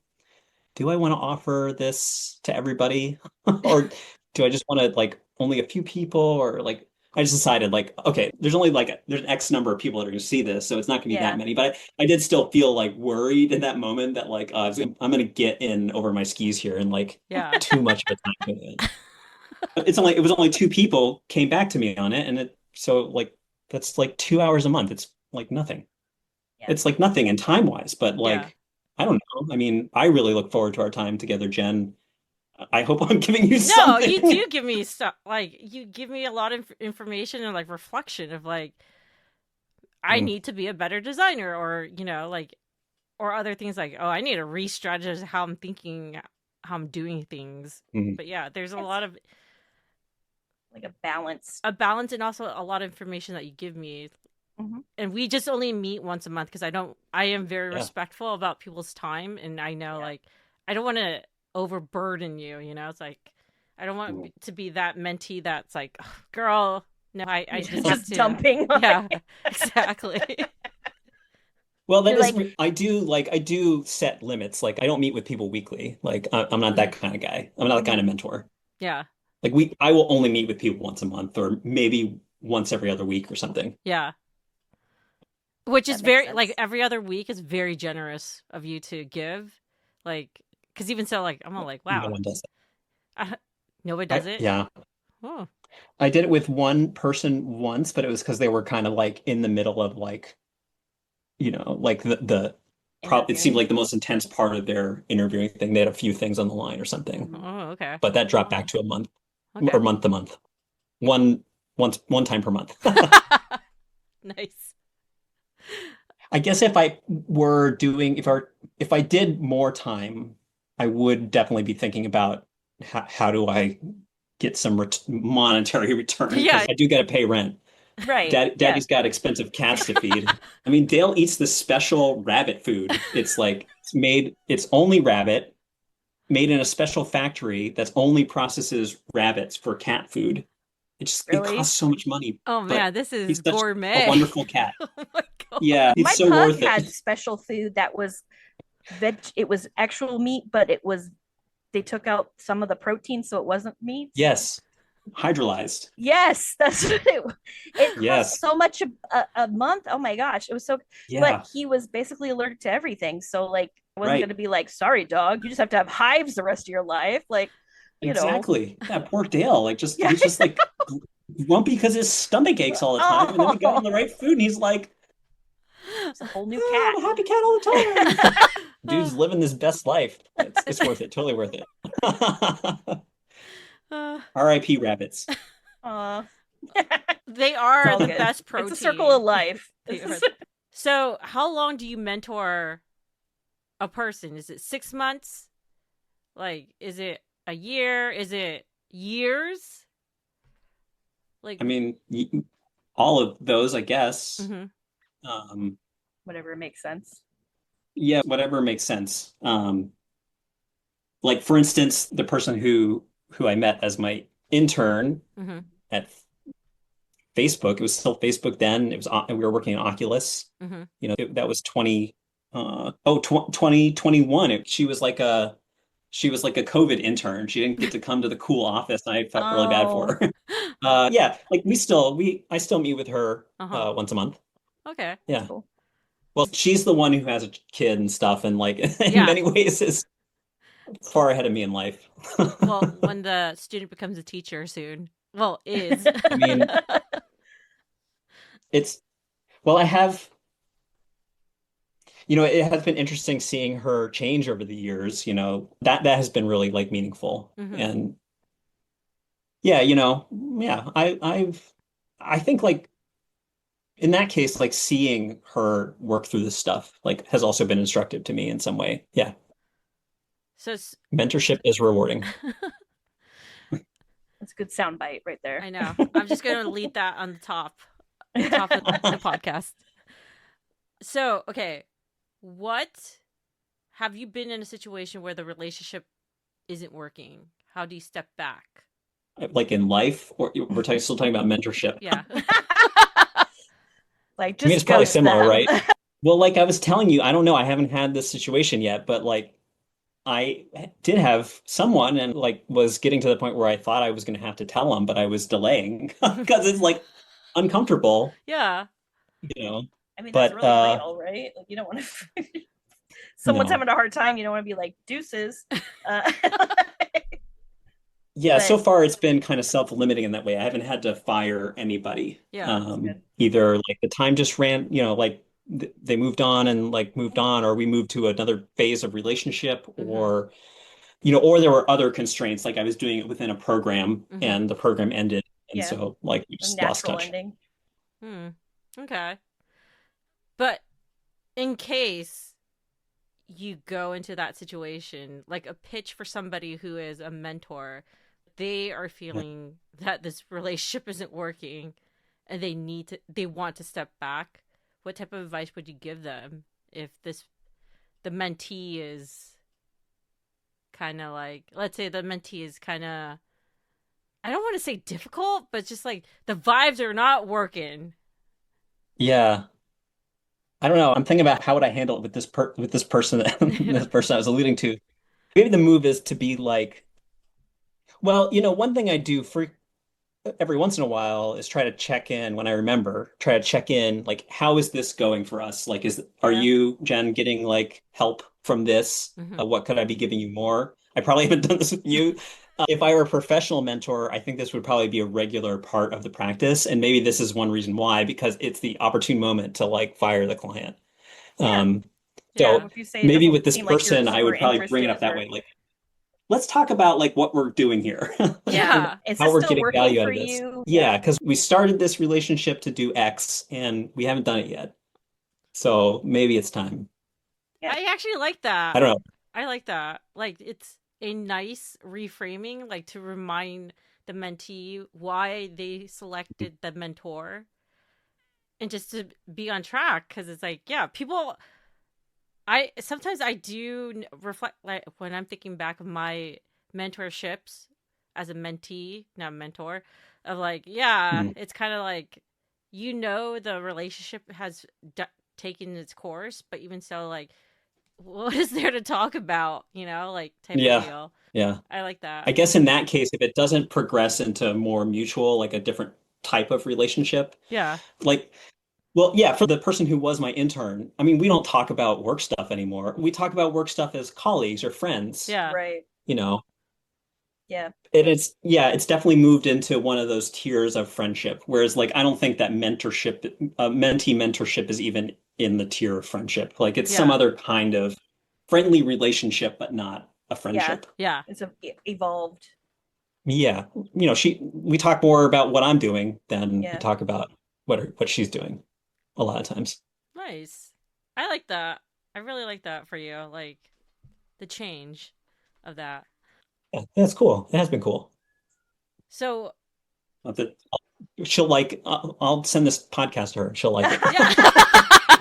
do I want to offer this to everybody? Or do I just want to like only a few people? Or like I just decided like, okay, there's an X number of people that are going to see this, so it's not going to be that many. But I did still feel like worried in that moment that like I'm going to get in over my skis here and like too much of a time put in. It was only 2 people came back to me on it, and so like that's like 2 hours a month. It's like nothing. Yeah. It's like nothing in time wise, but like I don't know. I mean, I really look forward to our time together, Jen. I hope I'm giving you something. No, you do give me stuff. Like you give me a lot of information and like reflection of like I need to be a better designer, or like, or other things like, oh, I need to re-strategize how I'm thinking, how I'm doing things. But yeah, there's a lot of like a balance, and also a lot of information that you give me. And we just only meet once a month because I am very respectful about people's time, and I know like I don't want to overburden you. It's like I don't want to be that mentee that's like, oh, girl, no, I just dumping. Yeah, exactly. Well, I do set limits. Like I don't meet with people weekly. Like I'm not that kind of guy. I'm not that kind of mentor. Yeah. Like I will only meet with people once a month, or maybe once every other week or something. Yeah. Which is very like every other week is very generous of you to give, like because even so, like I'm all like, wow, no one does it. Nobody does it. Yeah. Oh. I did it with one person once, but it was because they were kind of like in the middle of like, like it seemed like the most intense part of their interviewing thing. They had a few things on the line or something. Oh, okay. But that dropped back to a month or month to month. One time per month. Nice. I guess if I did more time, I would definitely be thinking about how do I get some monetary return? Yeah, I do got to pay rent. Right. Daddy's got expensive cats to feed. I mean, Dale eats this special rabbit food. It's like it's only rabbit, made in a special factory that only processes rabbits for cat food. It costs so much money. Oh man, this is gourmet. A wonderful cat. Oh my God. Yeah, it's so worth it. My pug had special food that was it was actual meat, but they took out some of the protein, so it wasn't meat. Yes. hydrolyzed. Yes, that's what it cost Yes. so much a month. Oh my gosh, it was so. Yeah. But he was basically allergic to everything, so like I wasn't Right. gonna be like, sorry, dog, you just have to have hives the rest of your life, like, you know. Exactly. Yeah, poor Dale. Like just Yeah. he's just like grumpy because his stomach aches all the time. And then we got him Oh, the right food and he's like, it's a whole new oh, cat. I'm a happy cat all the time. Dude's living his best life. It's worth it. Totally worth it. R.I.P. rabbits. Uh, They it's are all the good. best protein. It's a circle of life. So, how long do you mentor a person? Is it 6 months? Like, is it a year? Is it years? Like, I mean, all of those, I guess. Whatever makes sense. Yeah, whatever makes sense. Like for instance, the person who I met as my intern at Facebook, it was still Facebook then. It was we were working on Oculus. You know, that was 2021. She was like a COVID intern. She didn't get to come to the cool office, and I felt really bad for her. Yeah, like I still meet with her once a month. Okay. Yeah. Cool. Well, she's the one who has a kid and stuff, and like in many ways is far ahead of me in life. Well, when the student becomes a teacher soon. Well, is. I mean, I have, it has been interesting seeing her change over the years, that has been really like meaningful. And yeah, yeah, I think like in that case, like seeing her work through this stuff, like has also been instructive to me in some way. Yeah. So mentorship is rewarding. That's a good soundbite right there. I know. I'm just going to lead that on the top of the podcast. So, okay, what have you been in a situation where the relationship isn't working? How do you step back? Like in life, or we're still talking about mentorship? Yeah. Like, just I mean, it's probably similar, them. right? Well, like I was telling you, I don't know. I haven't had this situation yet, but like I did have someone and like was getting to the point where I thought I was going to have to tell them, but I was delaying because it's like uncomfortable. Yeah. I mean, but that's really real, right? Like, you don't want to. Someone's having a hard time. You don't want to be like deuces. Yeah, so far it's been kind of self-limiting in that way. I haven't had to fire anybody. Yeah. Either like the time just ran, like they moved on, or we moved to another phase of relationship, or or there were other constraints. Like I was doing it within a program and the program ended. And so like we just lost touch. Ending. Okay. But in case you go into that situation, like a pitch for somebody who is a mentor, they are feeling that this relationship isn't working and they want to step back. What type of advice would you give them if the mentee is kind of like, let's say the mentee is kind of, I don't want to say difficult, but just like the vibes are not working. Yeah. I don't know. I'm thinking about how would I handle it with this person, this person I was alluding to. Maybe the move is to be like, well, one thing I do for every once in a while is try to check in when I remember, try to check in, like, how is this going for us? Like, are you, Jen, getting like help from this? What could I be giving you more? I probably haven't done this with you. If I were a professional mentor, I think this would probably be a regular part of the practice. And maybe this is one reason why, because it's the opportune moment to like fire the client. So maybe with this person, I would probably bring it up that way. Like, let's talk about like what we're doing here. Yeah. How we're getting value out of this. Yeah, because we started this relationship to do X and we haven't done it yet. So maybe it's time. Yeah. I actually like that. I don't know. I like that. Like, it's a nice reframing, like to remind the mentee why they selected the mentor and just to be on track. Because it's like, yeah, people... sometimes I do reflect, like when I'm thinking back of my mentorships as a mentee, not mentor, of like, it's kind of like, the relationship has taken its course, but even so, like, what is there to talk about, like type of Yeah. deal. Yeah. I like that. I guess in that case, if it doesn't progress into more mutual, like a different type of relationship, Yeah. like, well, yeah, for the person who was my intern, I mean, we don't talk about work stuff anymore. We talk about work stuff as colleagues or friends, Yeah. Right. you know. Yeah. And it's definitely moved into one of those tiers of friendship. Whereas, like, I don't think that mentorship, mentee mentorship is even in the tier of friendship. Like, it's some Yeah. other kind of friendly relationship, but not a Yeah. friendship. Yeah. It's evolved. Yeah. We talk more about what I'm doing than we Yeah. talk about what she's doing a lot of times. Nice. I like that. I really like that for you. Like the change of that. Yeah, that's cool. It has been cool. So Not that- She'll like, I'll send this podcast to her. She'll like it. yeah.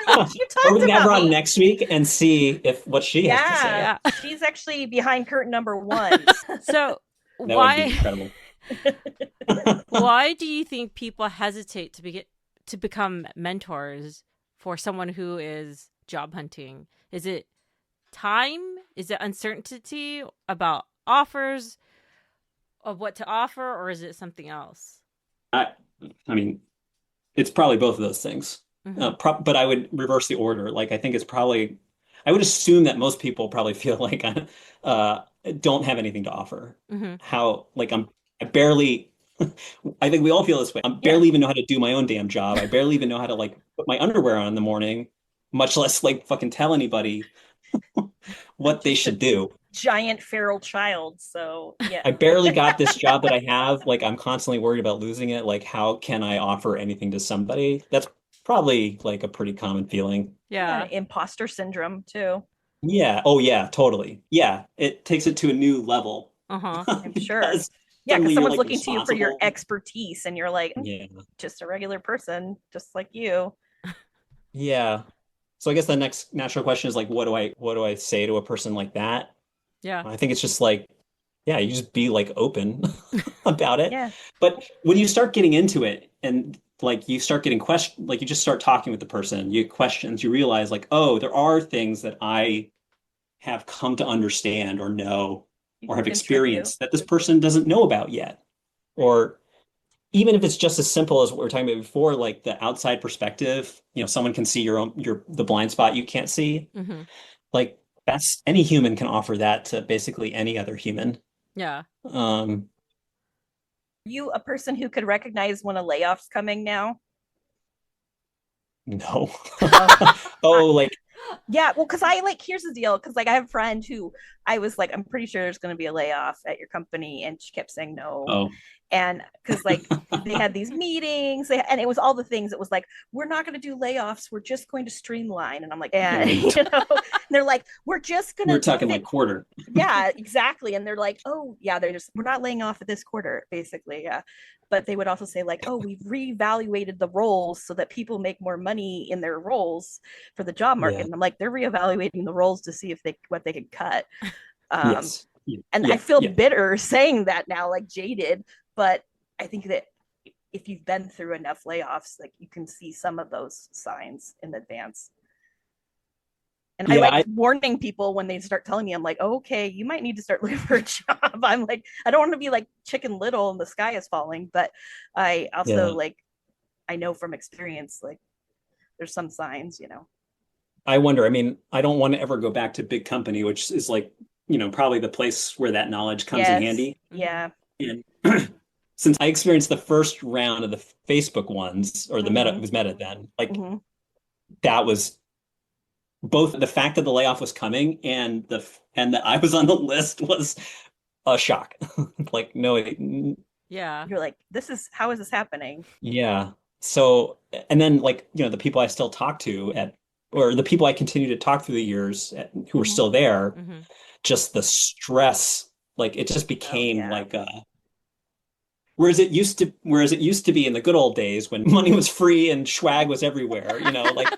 You Or we talked can have her about on me. next week and see if what she has to say. Yeah. She's actually behind curtain number 1. So That would be why incredible. why do you think people hesitate to become mentors for someone who is job hunting? Is it time? Is it uncertainty about offers of what to offer, or is it something else? I mean, it's probably both of those things. Mm-hmm. But I would reverse the order. Like, I think I would assume that most people probably feel like I don't have anything to offer. Mm-hmm. I barely, I think we all feel this way. I barely even know how to do my own damn job. I barely even know how to like put my underwear on in the morning, much less like fucking tell anybody what they should do. Giant feral child. So yeah. I barely got this job that I have. Like, I'm constantly worried about losing it. Like, how can I offer anything to somebody? That's probably like a pretty common feeling. Yeah. Imposter syndrome too. Yeah. Oh, yeah, totally. Yeah. It takes it to a new level. Uh-huh. I'm sure. Because Yeah, because suddenly you're, someone's like, looking to you for your responsible. expertise, and you're like, Yeah. just a regular person, just like you. Yeah. So I guess the next natural question is like, what do I say to a person like that? Yeah. I think it's just like, yeah, you just be like open about it. Yeah. But when you start getting into it and like you start getting questions, like you just start talking with the person, you get questions, you realize like, oh, there are things that I have come to understand or know You or can have contribute. experienced that this person doesn't know about yet. Or even if it's just as simple as what we were talking about before, like the outside perspective, someone can see the blind spot you can't see. Mm-hmm. Like that's any human can offer that to basically any other human. Yeah. You a person who could recognize when a layoff's coming now? No. Oh, like yeah, well, because here's the deal, because like I have a friend who I was like, I'm pretty sure there's going to be a layoff at your company, and she kept saying no. oh. And because like they had these meetings, and it was all the things. It was like, we're not going to do layoffs, we're just going to streamline. And I'm like, and and they're like, we're just going to. We're talking like quarter. Yeah, exactly. And they're like, oh yeah, we're not laying off at this quarter, basically. Yeah. But they would also say like, oh, we've reevaluated the roles so that people make more money in their roles for the job market. Yeah. And I'm like, they're reevaluating the roles to see what they could cut. Yes. And I feel bitter saying that now, like jaded. But I think that if you've been through enough layoffs, like you can see some of those signs in advance. And I like warning people when they start telling me, I'm like, oh, okay, you might need to start looking for a job. I'm like, I don't want to be like Chicken Little and the sky is falling, but I also like, I know from experience, like there's some signs, I wonder, I mean, I don't want to ever go back to big company, which is like, probably the place where that knowledge comes in handy. Yeah. And since I experienced the first round of the Facebook ones, or the Meta, it was Meta then, like that was both the fact that the layoff was coming and that I was on the list was a shock. Like, no, yeah, you're like, how is this happening? Yeah. So, and then like, the people I still talk to or the people I continue to talk through the years who are still there, just the stress, like it just became like whereas it used to be in the good old days when money was free and swag was everywhere, like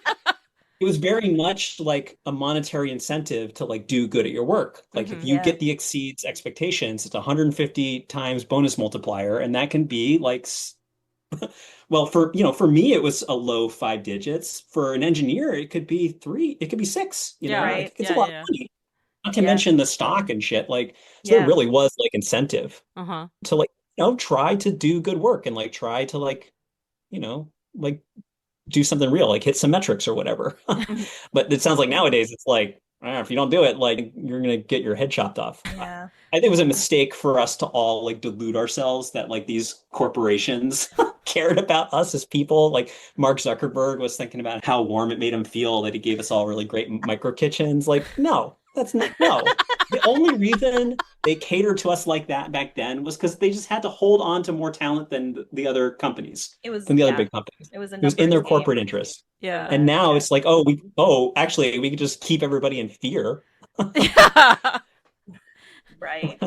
it was very much like a monetary incentive to like do good at your work. Like if you get the exceeds expectations, it's 150 times bonus multiplier, and that can be like Well, for me, it was a low 5 digits. For an engineer, it could be 3, it could be 6, Yeah, right. like it's a lot of money. Not to Yeah. mention the stock and shit. Like, so Yeah. there really was like incentive Uh-huh. to like, try to do good work and like try to like, like do something real, like hit some metrics or whatever. But it sounds like nowadays it's like, if you don't do it, like you're gonna get your head chopped off. Yeah. I think it was a mistake for us to all like delude ourselves that like these corporations cared about us as people. Like Mark Zuckerberg was thinking about how warm it made him feel that he gave us all really great micro kitchens. Like, no, that's not, no. The only reason they catered to us like that back then was because they just had to hold on to more talent than the other companies, than the other big companies. It was in their corporate interest. Yeah. And now it's like, actually, we could just keep everybody in fear. Right.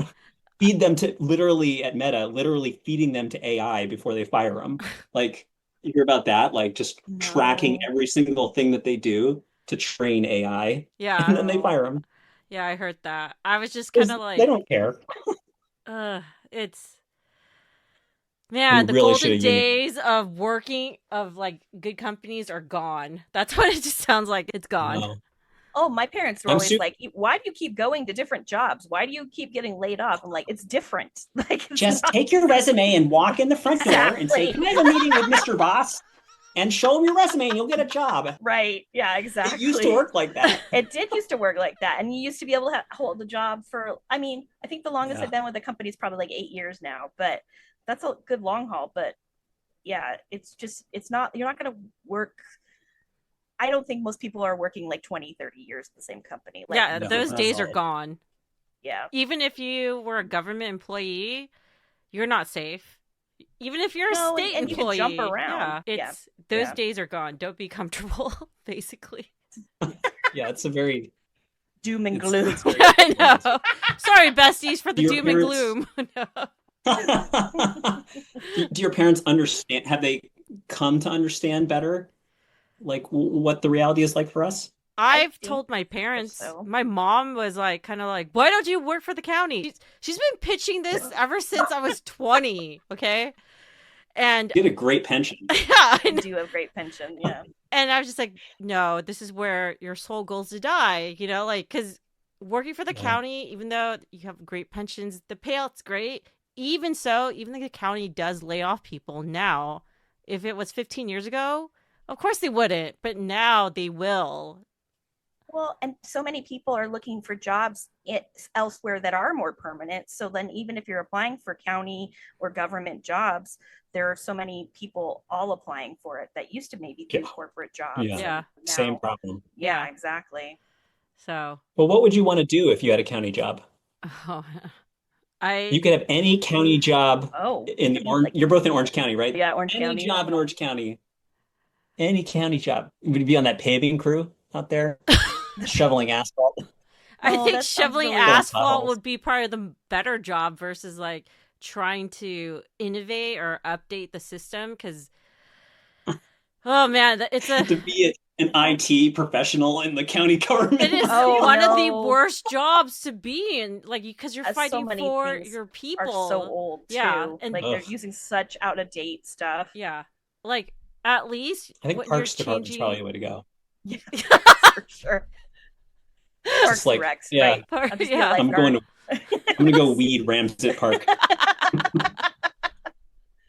Feed them to literally at Meta, literally feeding them to AI before they fire them. Like, you hear about that? Like, just tracking every single thing that they do to train AI. Yeah. And then they fire them. Yeah, I heard that. I was just kind of like, they don't care. It's, man, We the really golden should've days of working of like good companies are gone. That's what it just sounds like. It's gone. No. Oh, my parents were always like, why do you keep going to different jobs? Why do you keep getting laid off? I'm like, it's different. Like, just take your resume and walk in the front door and say, can I have a meeting with Mr. Boss? And show him your resume and you'll get a job. Right. Yeah, exactly. It used to work like that. It did used to work like that. And you used to be able to hold a job for, I think the longest I've been with the company is probably like 8 years now, but that's a good long haul. But yeah, it's not, you're not going to work. I don't think most people are working like 20, 30 years at the same company. Like, yeah, those days are gone. Yeah. Even if you were a government employee, you're not safe. Even if you're a state and employee, you can jump around. Those days are gone. Don't be comfortable, basically. Yeah, it's a very doom and gloom. I know. Sorry, besties, for the doom and gloom. Do your parents understand? Have they come to understand better, like what the reality is like for us? I've told my parents. So. My mom was like, kind of like, why don't you work for the county? She's been pitching this ever since I was 20. Okay. And you get a great pension. Yeah, I do have a great pension. Yeah. And I was just like, no, this is where your soul goes to die. Like, because working for the county, even though you have great pensions, the payout's great. Even so, even the county does lay off people now. If it was 15 years ago, of course they wouldn't, but now they will. Well, and so many people are looking for jobs elsewhere that are more permanent. So then even if you're applying for county or government jobs, there are so many people all applying for it that used to maybe do corporate jobs. Yeah. Same problem. Yeah, exactly. So. Well, what would you want to do if you had a county job? Oh, you could have any county job in the Orange. You're both in Orange County, right? Yeah, Orange County. Any job in Orange County. Any county job. Would you be on that paving crew out there? Shoveling asphalt. I think shoveling asphalt would be probably the better job versus like trying to innovate or update the system, because oh man, it's to be an IT professional in the county government. It is one of the worst jobs to be in, like, because you're fighting for your people. Are so old too. Yeah, and like they're using such out of date stuff. Yeah, like at least I think Parks Department's probably the way to go. Yeah, for sure. Parks like, Rex, yeah. Right? I'm going to go weed Ramsett Park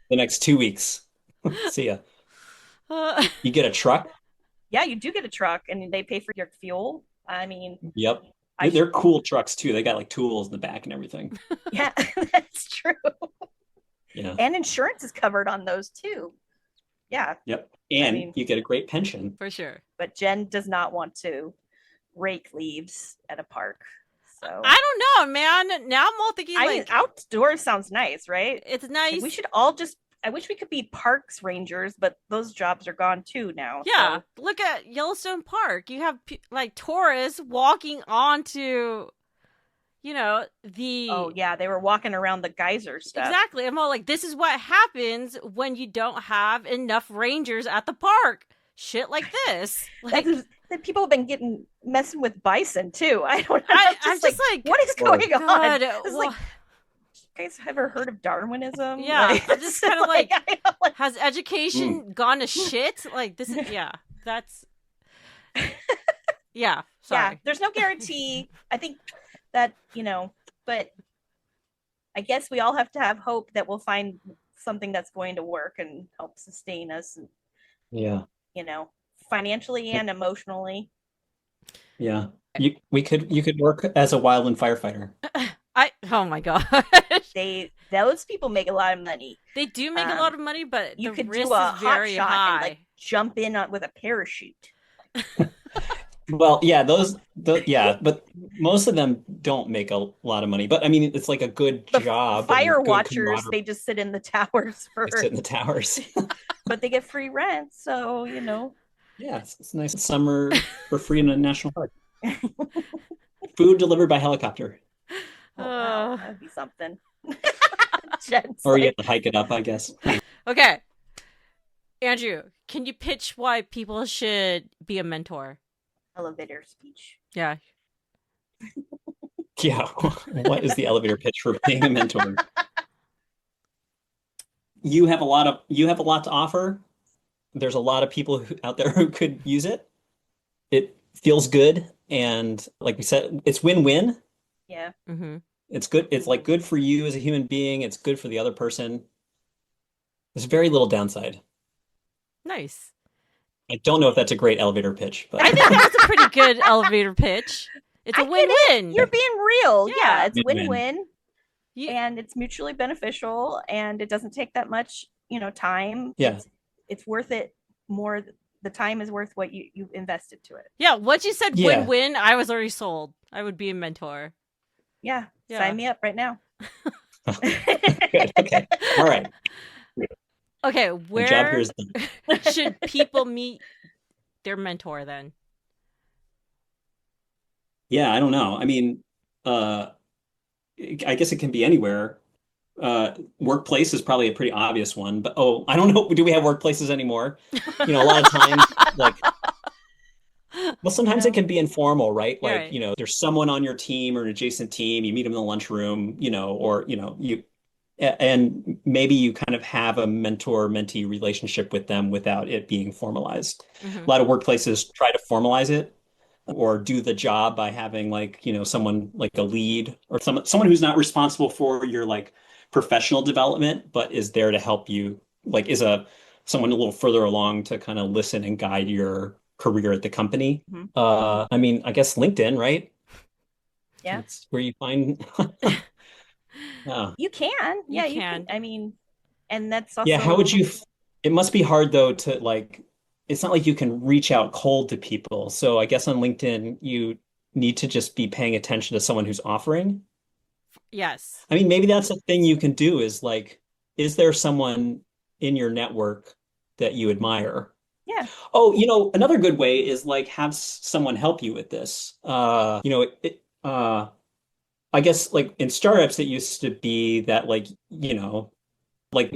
the next 2 weeks. See ya. You get a truck? Yeah, you do get a truck, and they pay for your fuel. Yep. They're cool trucks too. They got like tools in the back and everything. Yeah, that's true. Yeah. And insurance is covered on those too. Yeah. Yep. And you get a great pension. For sure. But Jen does not want to rake leaves at a park. So I don't know, man. Now I'm all thinking outdoors sounds nice, right? It's nice. Like, we should all just I wish we could be parks rangers, but those jobs are gone too now. Yeah. So. Look at Yellowstone Park. You have like tourists walking onto Oh yeah, they were walking around the geyser stuff. Exactly. I'm all like, this is what happens when you don't have enough rangers at the park. Shit like this. Like people have been messing with bison too. I don't know. I'm just like what is going on? Well, guys ever heard of Darwinism? Yeah, like, I'm just kind of like, like, has education gone to shit? Like this is that's yeah. Sorry. Yeah, there's no guarantee. I think that but I guess we all have to have hope that we'll find something that's going to work and help sustain us. Yeah. Financially and emotionally. Yeah. You could work as a wildland firefighter. Oh my gosh. Those people make a lot of money. They do make a lot of money, but you the could risk do a is very hot shot high. and like jump in with a parachute. Well, yeah, but most of them don't make a lot of money. But I mean, it's like a good job. Fire watchers, they just sit in the towers They sit in the towers. But they get free rent, so Yeah, it's nice summer for free in a national park. Food delivered by helicopter. Oh, wow. That'd be something. Or you have to hike it up, I guess. Okay. Andrew, can you pitch why people should be a mentor? Elevator speech. Yeah. Yeah. What is the elevator pitch for being a mentor? You have a lot to offer. There's a lot of people out there who could use it. It feels good, and like we said, it's win-win. Yeah. Mm-hmm. It's good. It's like good for you as a human being. It's good for the other person. There's very little downside. Nice. I don't know if that's a great elevator pitch, but I think that's a pretty good elevator pitch. It's a win-win. You're being real. Yeah, it's win-win. win-win. And it's mutually beneficial, and it doesn't take that much, time. Yeah. It's worth it more. The time is worth what you invested to it. Yeah, once you said win-win, I was already sold. I would be a mentor. Yeah. Sign me up right now. Good. Okay. All right. Okay, where should people meet their mentor then? Yeah, I don't know. I mean, I guess it can be anywhere. Workplace is probably a pretty obvious one, but I don't know. Do we have workplaces anymore? A lot of times, well, sometimes it can be informal, right? Like, right. There's someone on your team or an adjacent team, you meet them in the lunchroom, or, and maybe you kind of have a mentor-mentee relationship with them without it being formalized. Mm-hmm. A lot of workplaces try to formalize it or do the job by having someone like a lead or someone who's not responsible for your professional development, but is there to help you, someone a little further along to kind of listen and guide your career at the company. Mm-hmm. I mean, I guess LinkedIn, right? Yeah. That's where you find You can. Yeah, you can. I mean, and that's also how would you it must be hard though to it's not like you can reach out cold to people. So I guess on LinkedIn you need to just be paying attention to someone who's offering. Yes. I mean, maybe that's a thing you can do is is there someone in your network that you admire? Yeah. Oh, another good way is have someone help you with this. I guess in startups, it used to be that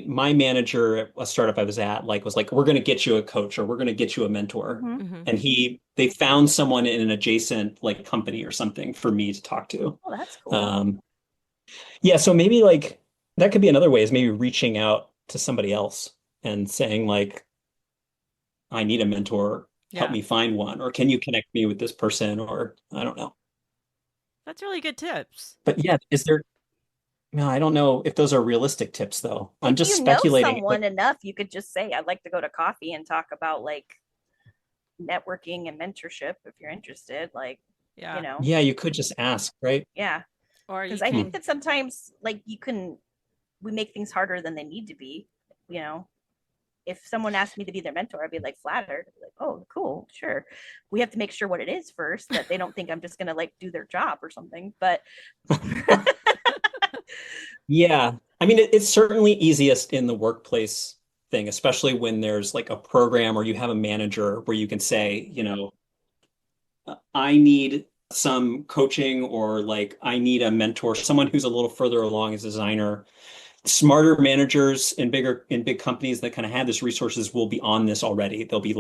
my manager at a startup I was at was we're going to get you a coach or we're going to get you a mentor. Mm-hmm. And they found someone in an adjacent company or something for me to talk to. Oh, that's cool. Yeah, so maybe that could be another way is maybe reaching out to somebody else and saying I need a mentor, help me find one, or can you connect me with this person, or I don't know. That's really good tips. But yeah, no, I don't know if those are realistic tips though. I'm just speculating. If you know someone enough, you could just say, I'd like to go to coffee and talk about networking and mentorship if you're interested. Yeah, you could just ask, right? Yeah. Or because I think that sometimes we make things harder than they need to be. If someone asked me to be their mentor, I'd be flattered. I'd be oh, cool, sure. We have to make sure what it is first, that they don't think I'm just gonna do their job or something. But yeah, I mean, it's certainly easiest in the workplace thing, especially when there's a program or you have a manager where you can say, I need some coaching or I need a mentor, someone who's a little further along as a designer. Smarter managers in big companies that kind of have this resources will be on this already. They'll be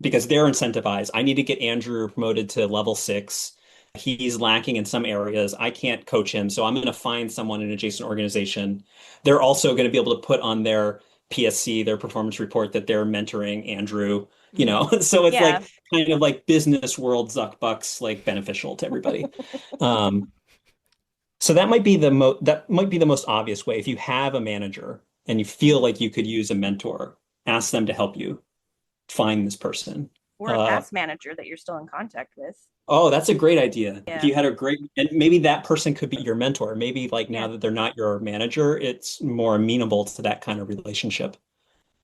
because they're incentivized. I need to get Andrew promoted to level 6. he's lacking in some areas. I can't coach him, so I'm going to find someone in an adjacent organization. They're also going to be able to put on their PSC, their performance report, that they're mentoring Andrew, so it's like kind of like business world Zuck Bucks, like beneficial to everybody. So that might be the most obvious way. If you have a manager and you feel like you could use a mentor, ask them to help you find this person. Or a past manager that you're still in contact with. Oh, that's a great idea. Yeah. If you had and maybe that person could be your mentor. Maybe like now that they're not your manager, it's more amenable to that kind of relationship.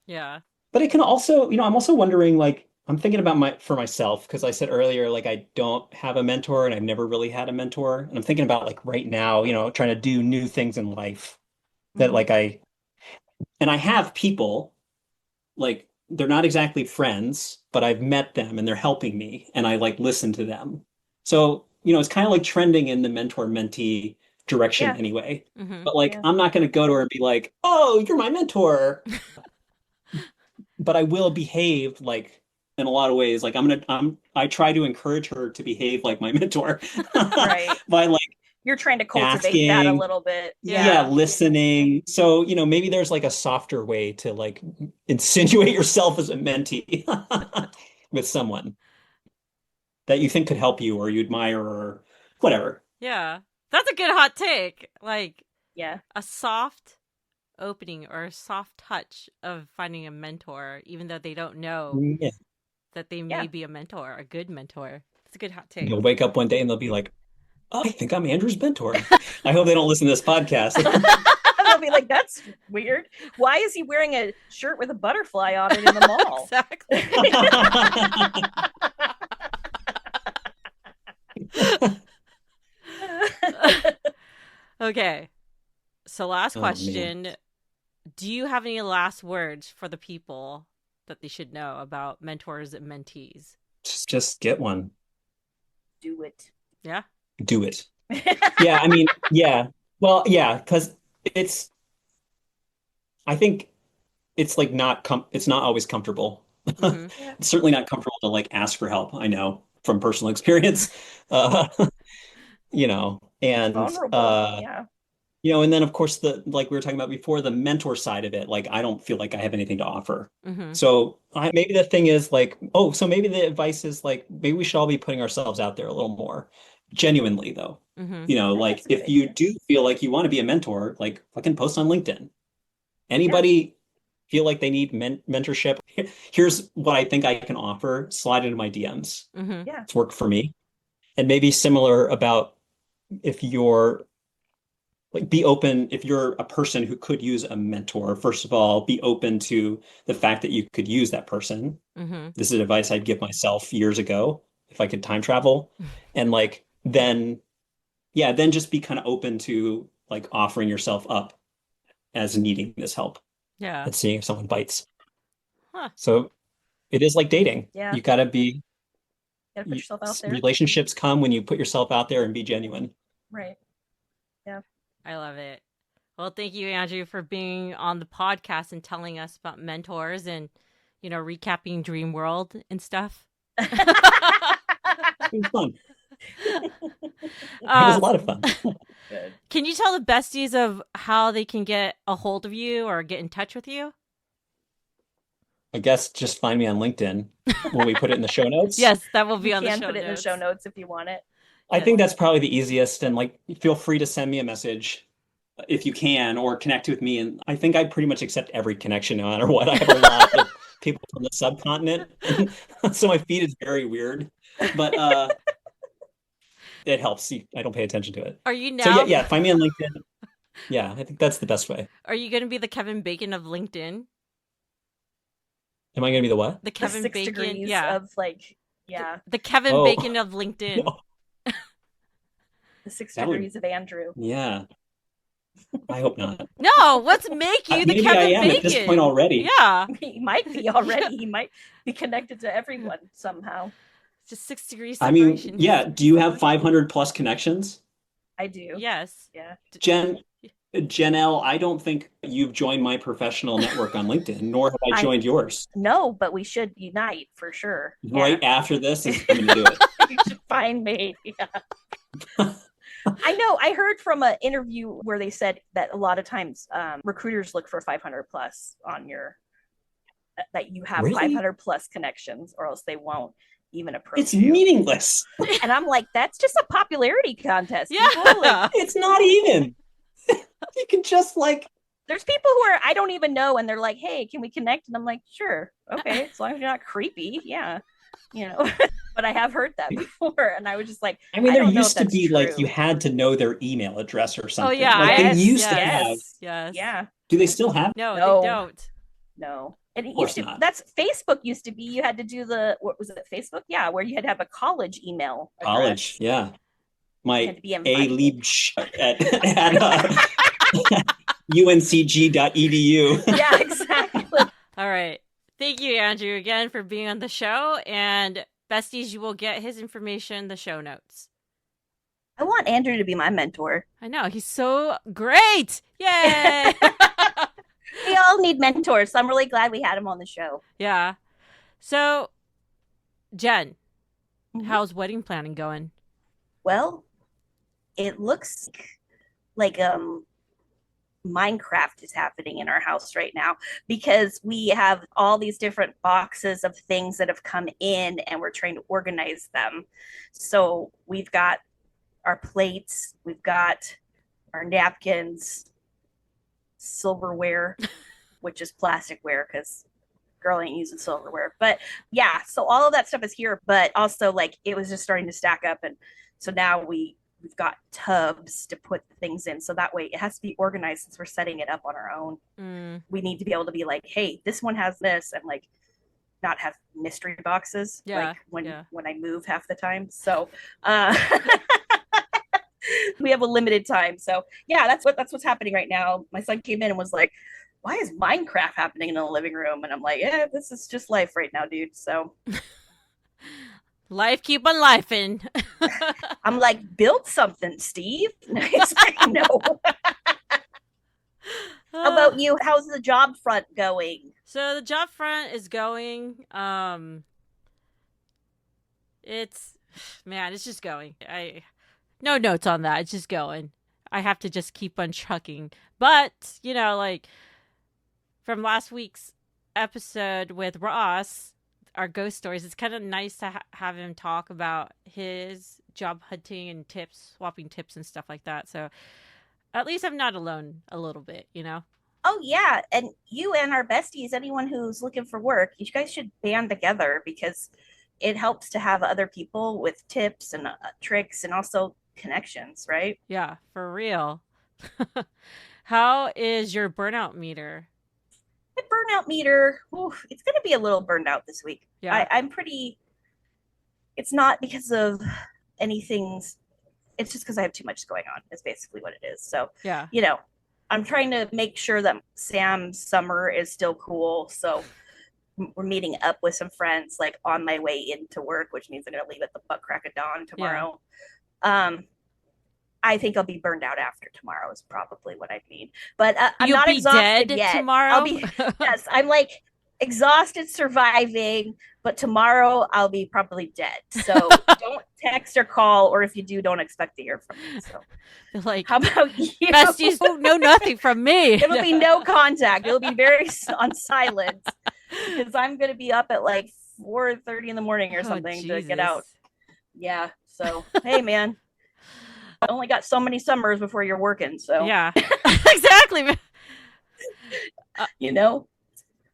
Yeah. But it can also, I'm also wondering, like, I'm thinking about for myself, because I said earlier, like, I don't have a mentor and I've never really had a mentor. And I'm thinking about like right now, trying to do new things in life that like I have people like, they're not exactly friends, but I've met them and they're helping me and I like listen to them. So, it's kind of like trending in the mentor-mentee direction anyway. But like, I'm not going to go to her and be like, oh, you're my mentor. But I will behave like in a lot of ways. Like I try to encourage her to behave like my mentor. Right. By like, you're trying to cultivate asking, that a little bit. Yeah, listening. So, maybe there's like a softer way to like insinuate yourself as a mentee with someone that you think could help you or you admire or whatever. Yeah. That's a good hot take. Like, a soft opening or a soft touch of finding a mentor, even though they don't know that they may be a mentor, a good mentor. It's a good hot take. You'll wake up one day and they'll be like, oh, I think I'm Andrew's mentor. I hope they don't listen to this podcast. They'll be like, that's weird. Why is he wearing a shirt with a butterfly on it in the mall? Exactly. Okay. So last question. Man. Do you have any last words for the people that they should know about mentors and mentees? Just get one. Do it. Yeah. Do it. Yeah, I mean, yeah. Well, yeah, because I think it's like it's not always comfortable. It's certainly not comfortable to like ask for help. I know from personal experience. And and then of course like we were talking about before, the mentor side of it, like I don't feel like I have anything to offer. So maybe the thing is like, so maybe the advice is like, maybe we should all be putting ourselves out there a little more genuinely though. Like if you do feel like you want to be a mentor, like fucking post on LinkedIn. Anybody feel like they need mentorship? Here's what I think I can offer. Slide into my DMs. It's worked for me. And maybe similar about if you're like, be open, if you're a person who could use a mentor, first of all, be open to the fact that you could use that person. This is advice I'd give myself years ago if I could time travel. And like, then just be kind of open to like offering yourself up as needing this help. Yeah. And seeing if someone bites. So it is like dating. Yeah. You gotta be, put yourself out there. Relationships come when you put yourself out there and be genuine. Right. Yeah. I love it. Well, thank you, Andrew, for being on the podcast and telling us about mentors and, recapping Dream World and stuff. It was fun. It was a lot of fun. Good. Can you tell the besties of how they can get a hold of you or get in touch with you? I guess just find me on LinkedIn. Will we put it in the show notes? Yes, that will be on the show notes. You can put it in the show notes if you want it. I think that's probably the easiest. And like, feel free to send me a message if you can, or connect with me. And I think I pretty much accept every connection no matter what. I have a lot of people from the subcontinent. So my feed is very weird, but it helps. I don't pay attention to it. Are you now? So yeah, find me on LinkedIn. Yeah, I think that's the best way. Are you going to be the Kevin Bacon of LinkedIn? Am I going to be the what? The Kevin the 6 Bacon, degrees of like, The Kevin Bacon of LinkedIn. No. The 6 degrees of Andrew. Yeah. I hope not. No, let's make you the Maybe Kevin I am Bacon. at this point already. Yeah. He might be already. He might be connected to everyone somehow. Just 6 degrees I separation. mean, yeah. Do you have 500 plus connections? I do. Yes. Yeah. Jen, Janelle, I don't think you've joined my professional network on LinkedIn, nor have I joined yours. No, but we should unite for sure. Right after this is I'm going to do it. You should find me. Yeah. I know. I heard from an interview where they said that a lot of times recruiters look for 500 plus on your, that you have 500 plus connections, or else they won't even approach It's you. meaningless. And I'm like, that's just a popularity contest. Yeah. Like, it's not even. You can just like. There's people who are, I don't even know, and they're like, hey, can we connect? And I'm like, sure. Okay. As long as you're not creepy. Yeah. You know, but I have heard that before. And I was just like, I mean, there used to be like you had to know their email address or something. Oh, yeah. Like yes, they used to have. Yes. Yeah. Do they still have? No, No. they don't. No. And it Of course used to, not. that's Facebook used to be, you had to do the, what was it, Facebook? Yeah, where you had to have a college email address. College, yeah. You My had to be A invited. Liebchen at uncg.edu. Yeah, exactly. All right. Thank you, Andrew, again for being on the show. And Besties, you will get his information in the show notes. I want Andrew to be my mentor. I know. He's so great. Yay. We all need mentors, so I'm really glad we had him on the show. Yeah. So, Jen, Mhm. how's wedding planning going? Well, it looks like Minecraft is happening in our house right now, because we have all these different boxes of things that have come in and we're trying to organize them. So we've got our plates, we've got our napkins, silverware, which is plasticware because girl ain't using silverware. But yeah, so all of that stuff is here, but also like it was just starting to stack up, and so now we've got tubs to put things in, so that way it has to be organized. Since we're setting it up on our own, we need to be able to be like, hey, this one has this, and like not have mystery boxes like when I move half the time. So we have a limited time. So yeah, that's what's happening right now. My son came in and was like, why is Minecraft happening in the living room? And I'm like, yeah, this is just life right now, dude. So life keep on lifing. I'm like, build something, Steve. He's like, no. How about you? How's the job front going? So the job front is going. It's just going. No notes on that. It's just going. I have to just keep on trucking. But, like from last week's episode with Ross, our ghost stories, it's kind of nice to have him talk about his job hunting and tips, swapping tips and stuff like that. So at least I'm not alone a little bit, Oh, yeah. And you and our besties, anyone who's looking for work, you guys should band together, because it helps to have other people with tips and tricks and also connections, right? Yeah, for real. How is your burnout meter? My burnout meter, it's going to be a little burned out this week. Yeah. I'm pretty, it's not because of anything. It's just because I have too much going on is basically what it is. So, yeah, I'm trying to make sure that Sam's summer is still cool. So we're meeting up with some friends like on my way into work, which means I'm going to leave at the butt crack of dawn tomorrow. Yeah. I think I'll be burned out after tomorrow is probably what I mean. But I'm You'll not be exhausted dead yet. Tomorrow? I'll be yes, I'm like exhausted surviving, but tomorrow I'll be probably dead. So don't text or call, or if you do, don't expect to hear from me. So like, how about you? Besties don't know nothing from me. It'll be no contact. It'll be very on silence, because I'm going to be up at like 4:30 in the morning or something to get out. Yeah. So, hey, man. I only got so many summers before you're working. So, yeah, exactly.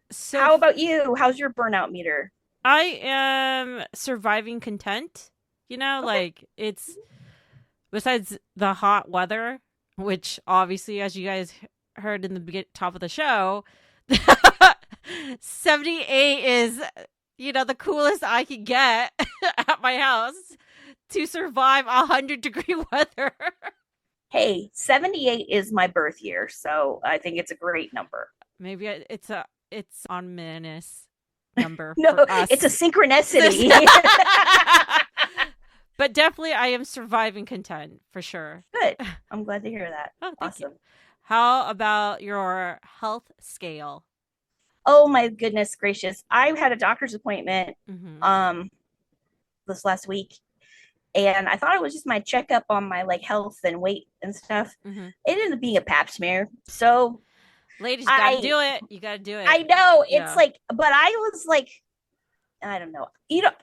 So, how about you? How's your burnout meter? I am surviving content. Like it's besides the hot weather, which obviously, as you guys heard in the top of the show, 78 is, the coolest I can get at my house to survive 100-degree weather. Hey, 78 is my birth year, so I think it's a great number. Maybe it's ominous number. No, for us. It's a synchronicity. But definitely, I am surviving content for sure. Good. I'm glad to hear that. Oh, awesome. How about your health scale? Oh my goodness gracious. I had a doctor's appointment this last week, and I thought it was just my checkup on my like health and weight and stuff. It ended up being a pap smear. So ladies, you gotta do it. You gotta do it. I know. It's like, but I was like, I don't know.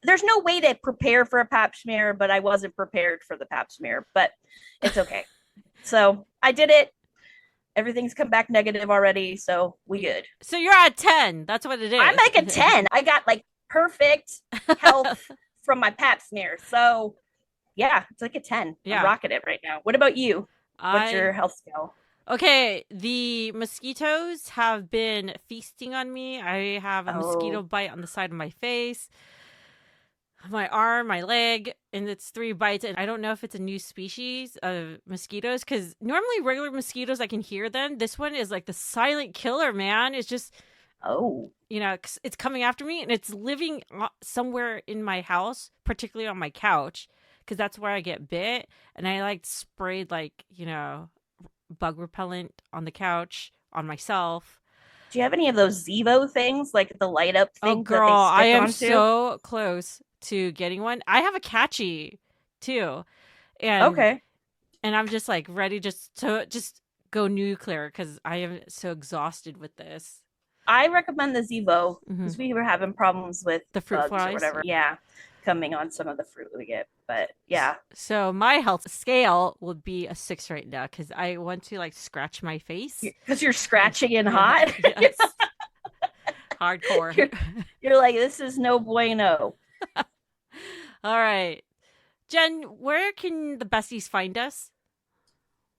There's no way to prepare for a pap smear, but I wasn't prepared for the pap smear, but it's okay. So I did it. Everything's come back negative already, so we good. So you're at 10. That's what it is. I'm like a 10. I got like perfect health from my pap smear. So yeah, it's like a 10. Yeah. I'm rocking it right now. What about you? What's your health scale? Okay, the mosquitoes have been feasting on me. I have a mosquito bite on the side of my face, my arm, my leg, and it's 3 bites. And I don't know if it's a new species of mosquitoes, because normally regular mosquitoes, I can hear them. This one is like the silent killer, man. It's just, it's coming after me, and it's living somewhere in my house, particularly on my couch, because that's where I get bit. And I like sprayed bug repellent on the couch, on myself. Do you have any of those Zevo things, like the light up thing? Oh, girl, I am so close to getting one. I have a catchy too, and I'm just like ready to go nuclear because I am so exhausted with this. I recommend the Zevo because we were having problems with the fruit flies or whatever. Yeah, coming on some of the fruit we get, but yeah. So my health scale would be a 6 right now because I want to like scratch my face because you're scratching and hot. Yes. Hardcore. You're like, this is no bueno. All right, Jen, where can the besties find us?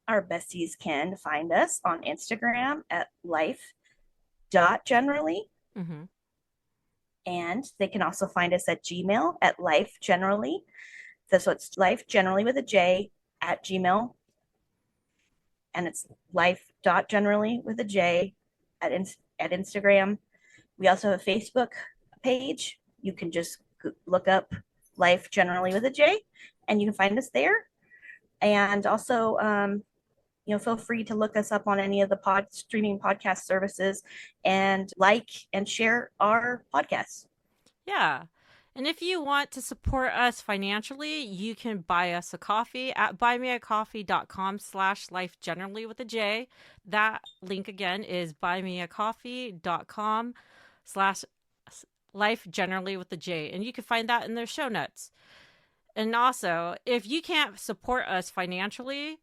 Our besties can find us on Instagram at life.generally. And they can also find us at Gmail at lifegenerally. So it's life generally with a J at Gmail. And it's life.generally with a J at Instagram. We also have a Facebook page. You can just look up Life Generally with a J, and you can find us there. And also, feel free to look us up on any of the streaming podcast services and like and share our podcasts. Yeah. And if you want to support us financially, you can buy us a coffee at buymeacoffee.com/life generally with a J. That link again is buymeacoffee.com/life generally with a J. And you can find that in their show notes. And also, if you can't support us financially,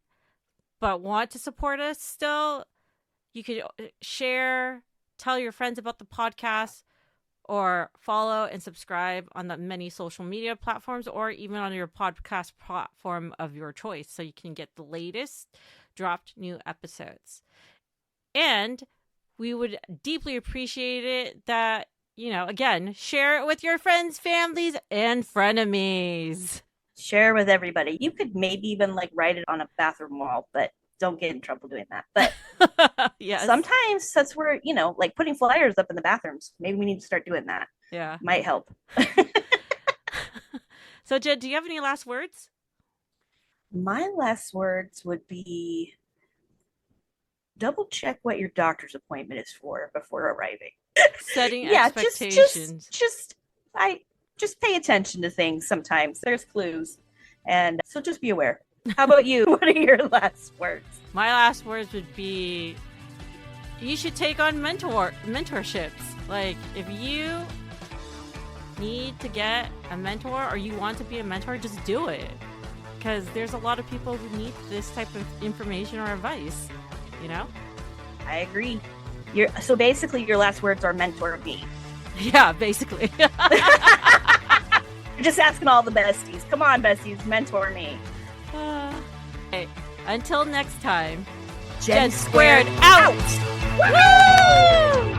but want to support us still, you could share, tell your friends about the podcast, or follow and subscribe on the many social media platforms, or even on your podcast platform of your choice, so you can get the latest dropped new episodes. And we would deeply appreciate it that, again, share it with your friends, families, and frenemies. Share with everybody. You could maybe even write it on a bathroom wall, but don't get in trouble doing that. But yes, sometimes that's where, putting flyers up in the bathrooms. Maybe we need to start doing that. Yeah. Might help. So, Jen, do you have any last words? My last words would be double check what your doctor's appointment is for before arriving. Setting expectations. Just pay attention to things sometimes. There's clues. And so just be aware. How about you? What are your last words? My last words would be, you should take on mentorships. Like, if you need to get a mentor or you want to be a mentor, just do it. Because there's a lot of people who need this type of information or advice, I agree. So basically your last words are mentor me. Yeah, basically. You're just asking all the besties. Come on, besties, mentor me. Okay. Until next time, Jen Squared out! Woo!